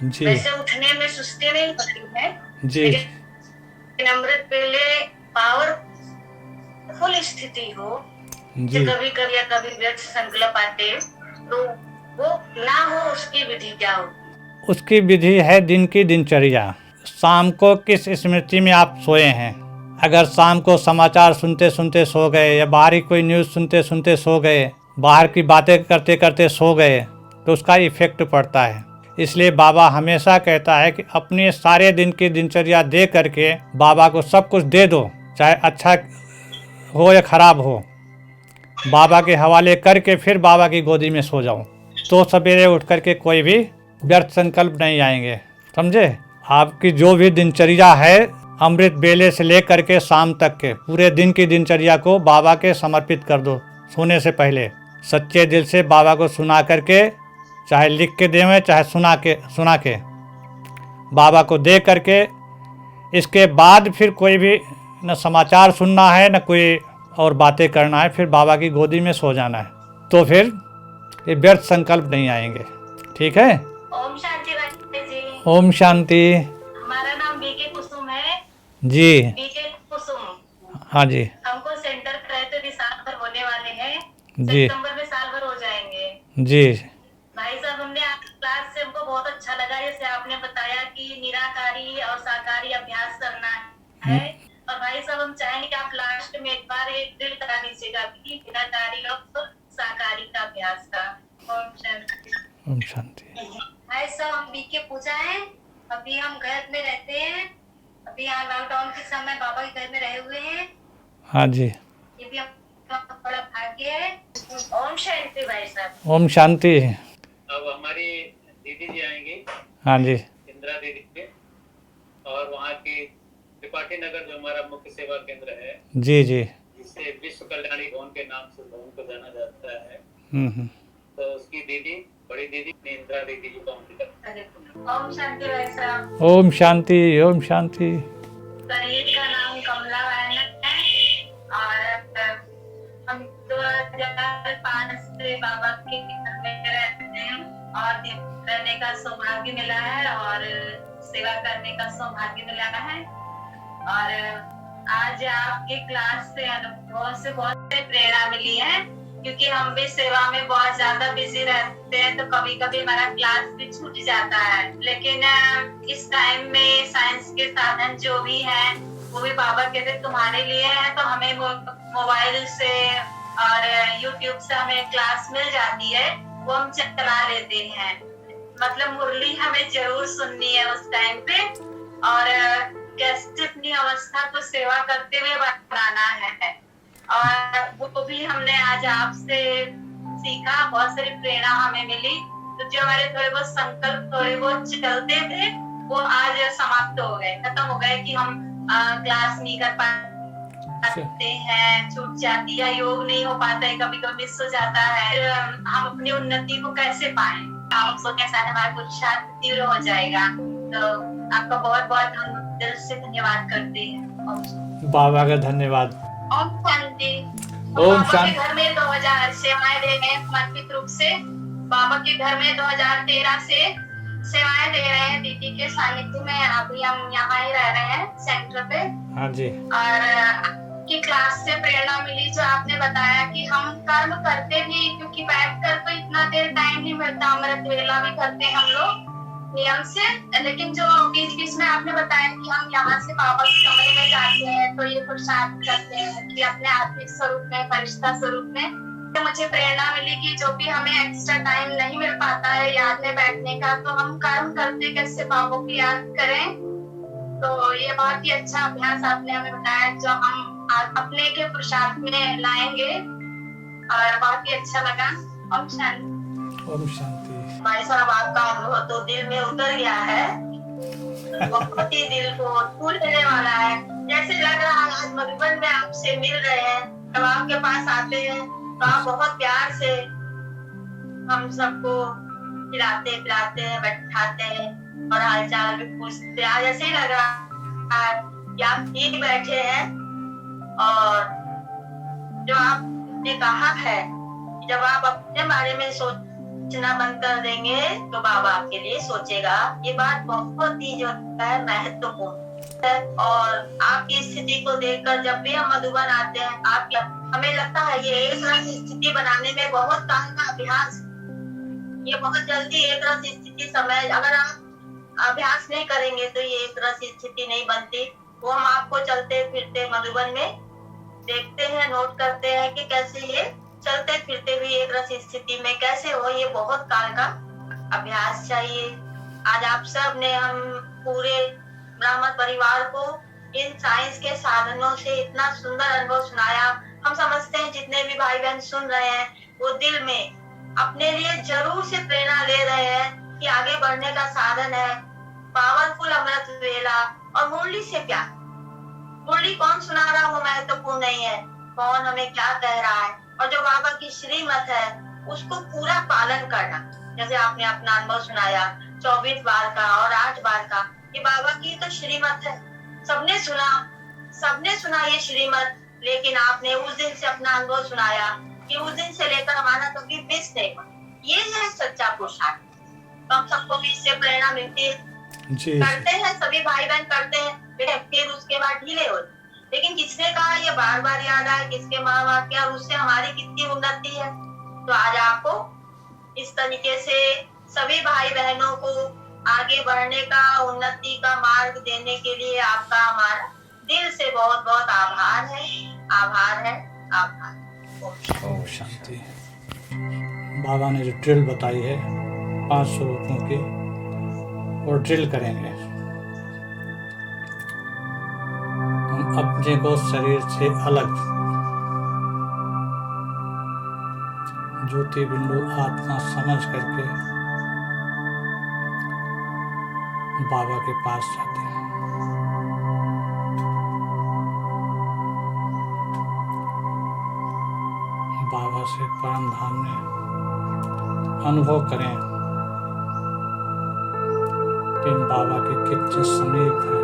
जी वैसे उठने में सुस्ती नहीं पड़ती है जी लेकिन अमृत बेले पावरफुल स्थिति हो जी। कभी कभी या कभी व्यर्थ संकल्प आते तो वो ना हो, उसकी विधि क्या हो? उसकी विधि है दिन की दिनचर्या। शाम को किस स्मृति में आप सोए हैं? अगर शाम को समाचार सुनते सुनते सो गए या बाहरी कोई न्यूज़ सुनते सुनते सो गए, बाहर की बातें करते करते सो गए, तो उसका इफेक्ट पड़ता है। इसलिए बाबा हमेशा कहता है कि अपने सारे दिन की दिनचर्या दे करके बाबा को सब कुछ दे दो, चाहे अच्छा हो या खराब हो, बाबा के हवाले करके फिर बाबा की गोदी में सो जाओ, तो सवेरे उठ करके कोई भी व्यर्थ संकल्प नहीं आएंगे। समझे? आपकी जो भी दिनचर्या है अमृत बेले से लेकर के शाम तक के पूरे दिन की दिनचर्या को बाबा के समर्पित कर दो। सोने से पहले सच्चे दिल से बाबा को सुना करके, चाहे लिख के देवें चाहे सुना के बाबा को दे करके, इसके बाद फिर कोई भी न समाचार सुनना है न कोई और बातें करना है, फिर बाबा की गोदी में सो जाना है, तो फिर ये व्यर्थ संकल्प नहीं आएंगे। ठीक है? ओम शांति जी। ओम शांति। हमारा नाम बीके कुसुम है जी। बीके कुसुम। हाँ जी। हमको सेंटर रहते भी साल भर होने वाले हैं। जी। सितंबर में साल भर हो जाएंगे। जी भाई साहब, हमने आपकी क्लास से हमको बहुत अच्छा लगा। जैसे आपने बताया कि निराकारी और साकारी अभ्यास करना है। और भाई साहब, हम चाहेंगे कि आप लास्ट में एक बार एक ड्रिल करा दीजिएगा कि निराकारी और साकारी का अभ्यास का। ओम शांति। ओम शांति। भाई साहब, हम बीके पूजा है। अभी हम घर में रहते हैं। अभी यहाँ लॉकडाउन के समय बाबा के घर में रहे हुए हैं। हाँ जी। ये भी आपका बड़ा भाग्य है। ओम शांति भाई साहब। ओम शांति। अब हमारी दीदी जी आएंगी, हाँ जी। इंदिरा दीदी के, और वहाँ की त्रिपाठी नगर जो हमारा मुख्य सेवा केंद्र है, जी जी। जिसे विश्व कल्याणी भवन के नाम से भवन को जाना जाता है, तो उसकी दीदी, बड़ी दीदी इंदिरा दीदी जी को हम। ओम शांति भाई साहब। ओम शांति। ओम शांति। शरीर का नाम कमला बहन है और हम 2005 से बाबा के घर में रहते हैं और रहने का सौभाग्य मिला है और सेवा करने का सौभाग्य मिला है। और आज आपके क्लास से अनुभव से बहुत प्रेरणा मिली है, क्योंकि हम भी सेवा में बहुत ज्यादा बिजी रहते हैं तो कभी कभी हमारा क्लास भी छूट जाता है। लेकिन इस टाइम में साइंस के साधन जो भी हैं वो भी बाबा कहते तुम्हारे लिए है, तो हमें मोबाइल से और यूट्यूब से हमें क्लास मिल जाती है, वो हम चला लेते हैं। मतलब मुरली हमें जरूर सुननी है उस टाइम पे और कैसे अपनी अवस्था को सेवा करते हुए बनाना है। और वो भी हमने आज आपसे सीखा, बहुत सारी प्रेरणा हमें मिली। तो जो हमारे थोड़े बहुत संकल्प थोड़े बहुत चलते थे वो आज समाप्त हो गए, खत्म हो गए कि हम क्लास नहीं कर पाते हैं, छूट जाती है, योग नहीं हो पाता है, कभी कभी मिस हो जाता है। हम अपनी उन्नति को कैसे पाए, हम सोचने साथ हमारा पुरुषार्थ तीव्र हो जाएगा। तो आपका बहुत बहुत हम दिल से धन्यवाद करते हैं। बाबा का धन्यवाद। ओम शांति। ओम बाबा शांति। के घर में 2000 सेवाएं दे रहे हैं समर्पित रूप से। बाबा के घर में 2013 से सेवाएं दे रहे हैं दीदी के सानिध्य में। अभी हम यहाँ ही रह रहे हैं सेंटर पे। हाँ जी। और आपकी क्लास से प्रेरणा मिली जो आपने बताया कि हम कर्म करते भी, क्योंकि बैठकर तो इतना देर टाइम नहीं मिलता, अमृत वेला भी करते हैं हम लोग नियम से। लेकिन जो बीच बीच में आपने बताया कि हम यहाँ से बाबा के कमरे में जाते हैं तो ये पुरुषार्थ करते हैं कि अपने आत्मिक स्वरूप में, फरिश्ता स्वरूप में मुझे प्रेरणा मिली कि जो भी हमें एक्स्ट्रा टाइम नहीं मिल पाता है याद में बैठने का, तो हम कर्म करते कैसे बाबा की याद करें। तो ये बहुत ही अच्छा अभ्यास आपने हमें बताया जो हम अपने के पुरुषार्थ में लाएंगे और बहुत ही अच्छा लगा। ओम शांति। ओम शांति। भाई साहब, आपका अनुभव तो दिल में उतर गया है, बहुत ही दिल को छू लेने वाला है। जैसे लग रहा है आज मधुबन में आपसे मिल रहे हैं, जब आपके पास आते हैं तो आप बहुत प्यार से हम सबको खिलाते पिलाते हैं, बैठाते हैं और हालचाल भी पूछते हैं। आज ऐसे ही लग रहा है कि आप ठीक बैठे हैं। और जो आपने कहा है कि जब आप अपने बारे में सोचना बंद कर देंगे तो बाबा आपके लिए सोचेगा, ये बात बहुत ही जो है महत्वपूर्ण है। और आपकी स्थिति को देखकर जब भी हम मधुबन आते हैं, आप हमें लगता है ये एक रस स्थिति बनाने में बहुत काल का अभ्यास, ये बहुत जल्दी एक रस स्थिति समय, अगर आप अभ्यास नहीं करेंगे तो ये एक रस स्थिति नहीं बनती। वो हम आपको चलते फिरते मधुबन में देखते हैं, नोट करते हैं कि कैसे ये चलते फिरते भी एक रस स्थिति में कैसे हो, ये बहुत काल का अभ्यास चाहिए। आज आप सब ने हम पूरे ब्राह्मण परिवार को इन साइंस के साधनों से इतना सुंदर अनुभव सुनाया। हम समझते हैं जितने भी भाई बहन सुन रहे हैं वो दिल में अपने लिए जरूर से प्रेरणा ले रहे हैं कि आगे बढ़ने का साधन है पावरफुल अमृत वेला और मुरली से प्यार। मुरली कौन सुना रहा वो महत्वपूर्ण नहीं है, कौन हमें क्या कह रहा है, और जो बाबा की श्रीमत है उसको पूरा पालन करना। जैसे आपने अपना अनुभव सुनाया 24 बार का और 8 बार का, ये बाबा की तो श्रीमत है, सबने सुना ये श्रीमत। लेकिन आपने उस दिन से अपना अनुभव सुनाया कि उस दिन से लेकर हमारा कभी मिस नहीं हुआ। ये है सच्चा पुरुषार्थ। तो हम सबको भी इससे प्रेरणा मिलती है जी। करते हैं, सभी भाई बहन करते हैं, फिर उसके बाद ढीले होते। लेकिन किसने कहा ये बार बार याद आए, किसके महावाक्य, और उससे हमारी कितनी उन्नति है। तो आज आपको इस तरीके से सभी भाई बहनों को आगे बढ़ने का, उन्नति का मार्ग देने के लिए आपका हमारा दिल से बहुत बहुत आभार है, आभार है, आभार। ओम शांति। बाबा ने जो ड्रिल बताई है 5 स्वरूपों की, और ड्रिल करेंगे हम अपने को शरीर से अलग ज्योति बिंदु आत्मा समझ करके बाबा के पास जाते हैं। बाबा से परम धाम में अनुभव करें कि बाबा के कितने समीप हैं।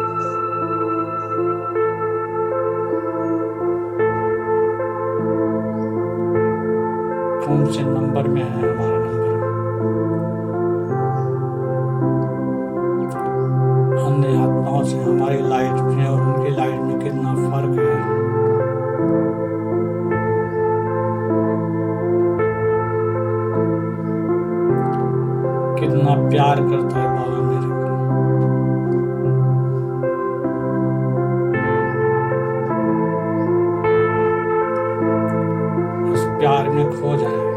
कौन से नंबर में है हमारा नंबर, अन्य आत्माओं से हमारी लाइफ में और उनकी लाइफ में कितना फर्क है। कितना प्यार करता है बाबा मेरे को। उस प्यार में खो जाए।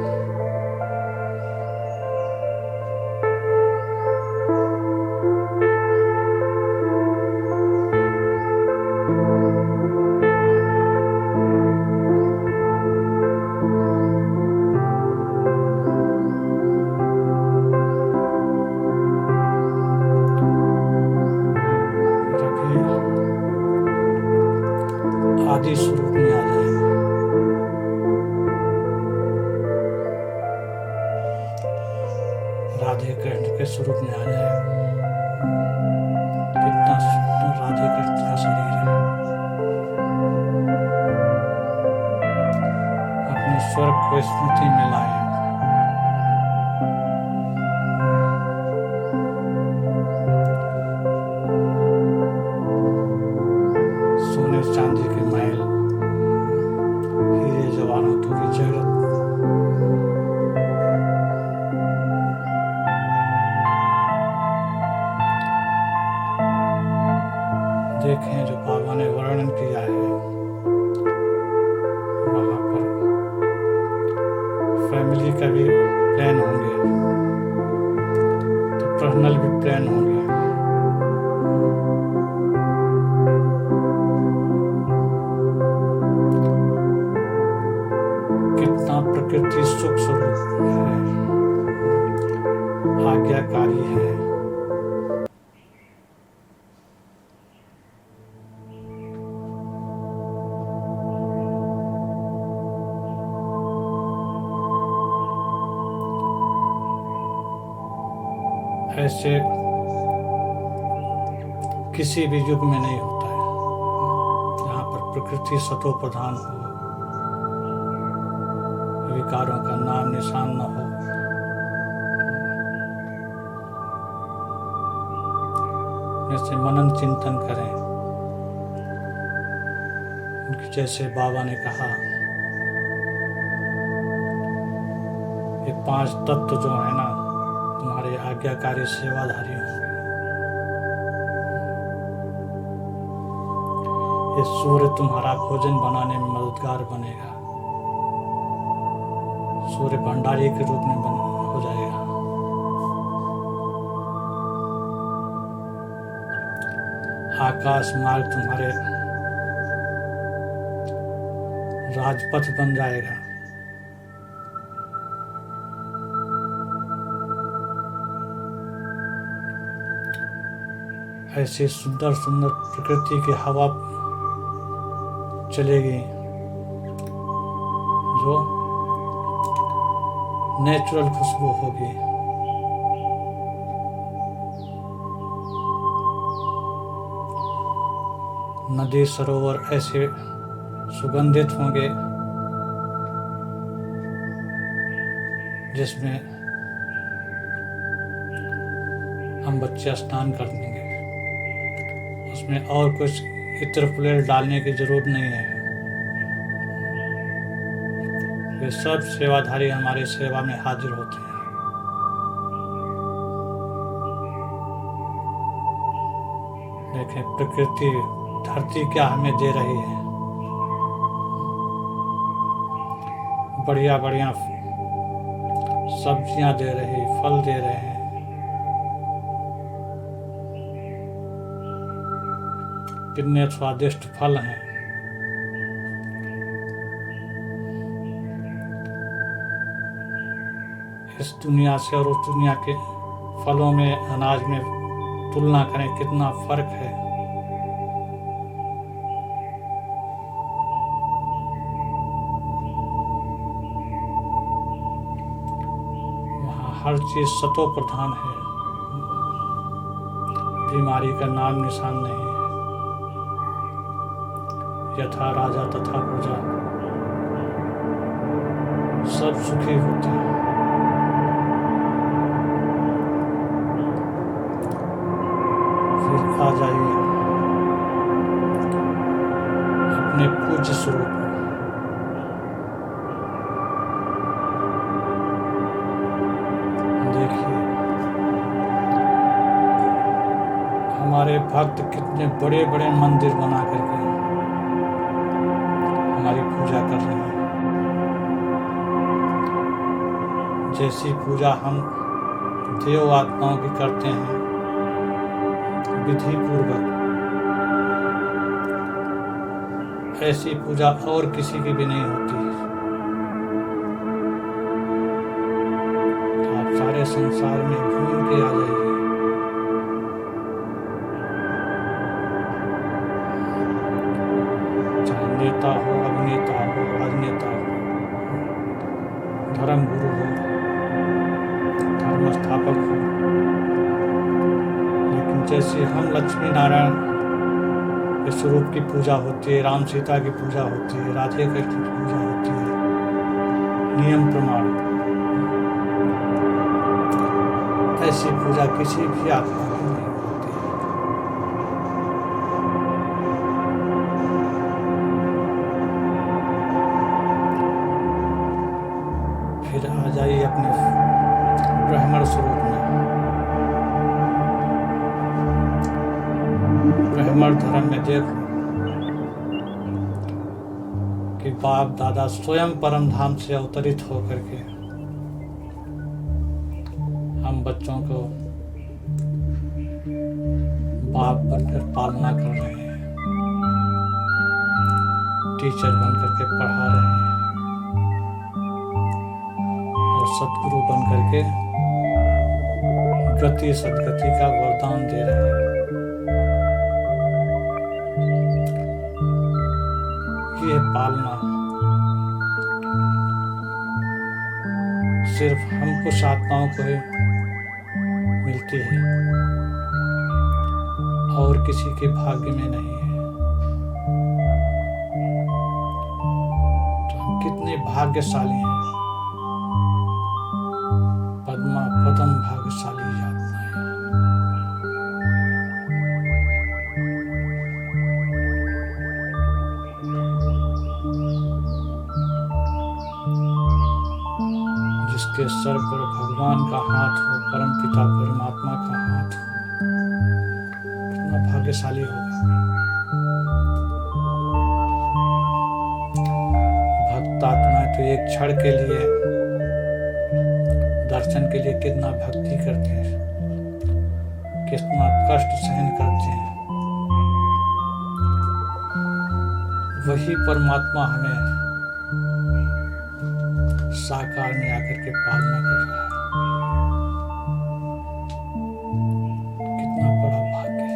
आदि स्वरूप में आ जाए। राधे कृष्ण के स्वरूप में आ जाए। कितना सुंदर राधे कृष्ण का शरीर है। अपने स्वर्ग को स्मृति में लाए। सोने चांदी के महल, हीरे जवाहरातों की जगत, देखें जो बाबा ने वर्णन किया है वहां पर प्लेन होंगे तो पर्सनल भी प्लेन होंगे। कितना प्रकृति सुख स्वरूप है, आज्ञाकारी है। ऐसे किसी भी युग में नहीं होता है जहाँ पर प्रकृति सतो प्रधान हो, विकारों का नाम निशान न हो। जैसे मनन चिंतन करें, जैसे बाबा ने कहा ये 5 तत्व जो है ना तुम्हारे आज्ञाकारी सेवाधारी होंगे। ये सूर्य तुम्हारा भोजन बनाने में मददगार बनेगा, सूर्य भंडारी के रूप में हो जाएगा। आकाश मार्ग तुम्हारे राजपथ बन जाएगा। ऐसी सुंदर सुंदर प्रकृति की हवा चलेगी जो नेचुरल खुशबू होगी। नदी सरोवर ऐसे सुगंधित होंगे जिसमें हम बच्चे स्नान कर देंगे। उसमें और कुछ इत्र पुलेर डालने की जरूरत नहीं है। ये सब सेवाधारी हमारी सेवा में हाजिर होते हैं। देखें प्रकृति धरती क्या हमें दे रही है, बढ़िया बढ़िया सब्जियां दे रही, फल दे रहे हैं। कितने स्वादिष्ट फल हैं। इस दुनिया से और उस दुनिया के फलों में, अनाज में तुलना करें कितना फर्क है। वहाँ हर चीज सतो प्रधान है, बीमारी का नाम निशान नहीं है। यथा राजा तथा प्रजा सब सुखी होते हैं। फिर आ जाइए अपने पूज्य स्वरूप में। देखिए हमारे भक्त कितने बड़े बड़े मंदिर बना करके हमारी पूजा कर रहे हैं। जैसी पूजा हम देव आत्माओं की करते हैं विधि पूर्वक, ऐसी पूजा और किसी की भी नहीं होती। तो आप सारे संसार में घूम के आ जाइए। नेता हो, अभिनेता हो, राजनेता हो, धर्म गुरु हो, धर्म स्थापक हो, लेकिन जैसे हम लक्ष्मी नारायण के स्वरूप की पूजा होती है, राम सीता की पूजा होती है, राधे कृष्ण की पूजा होती है, नियम प्रमाण, ऐसी पूजा किसी भी आत्मा की नहीं होती है। फिर आ जाइए अपने ब्राह्मण स्वरूप में। ब्राह्मण धर्म में देखो कि बाप दादा स्वयं परम धाम से अवतरित होकर के हम बच्चों को बाप बनकर पालना कर रहे हैं, टीचर बन करके पढ़ा रहे हैं और सतगुरु बन करके गति सदगति का वरदान दे रहे हैं। ये पालना सिर्फ हम कुछ आत्माओं को ही मिलती है और किसी के भाग्य में नहीं है। तो हम कितने भाग्यशाली हैं, पद्मा पदम भाग्यशाली आत्माएं। जिसके सर पर भगवान का हाथ हो, परम पिता परमात्मा का हाथ हो, कितना भाग्यशाली होगा। भक्त आत्माएं तो एक क्षण के लिए दर्शन के लिए कितना भक्ति करते हैं, कितना कष्ट सहन करते हैं। वही परमात्मा हमें साकार में आकर के पालना कर रहा है। कितना बड़ा भाग्य है।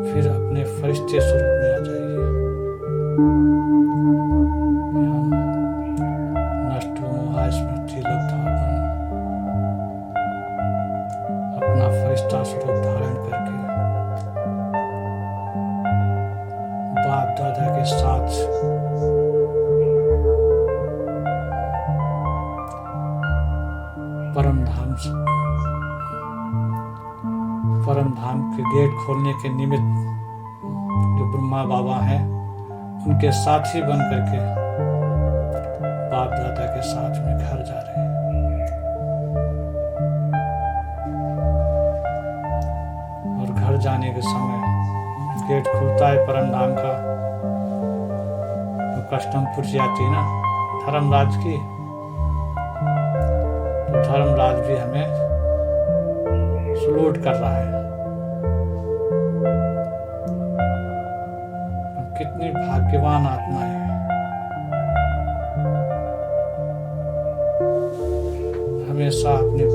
फिर अपने फरिश्ते स्वरूप में आ जाइए। नष्ट मोह स्मृति लब्धापन, अपना फरिश्ता स्वरूप धारण करके बाप दादा के साथ परम धाम के गेट खोलने के निमित्त जो ब्रह्मा बाबा हैं उनके साथी बन करके बाप दादा के साथ में घर जा रहे हैं। और घर जाने के समय गेट खुलता है परम धाम का, तो कस्टम पुर्जी आती है ना धर्मराज की, तो धर्मराज भी हमें सलूट कर रहा है। कितनी भाग्यवान आत्माएं हैं। हमेशा अपने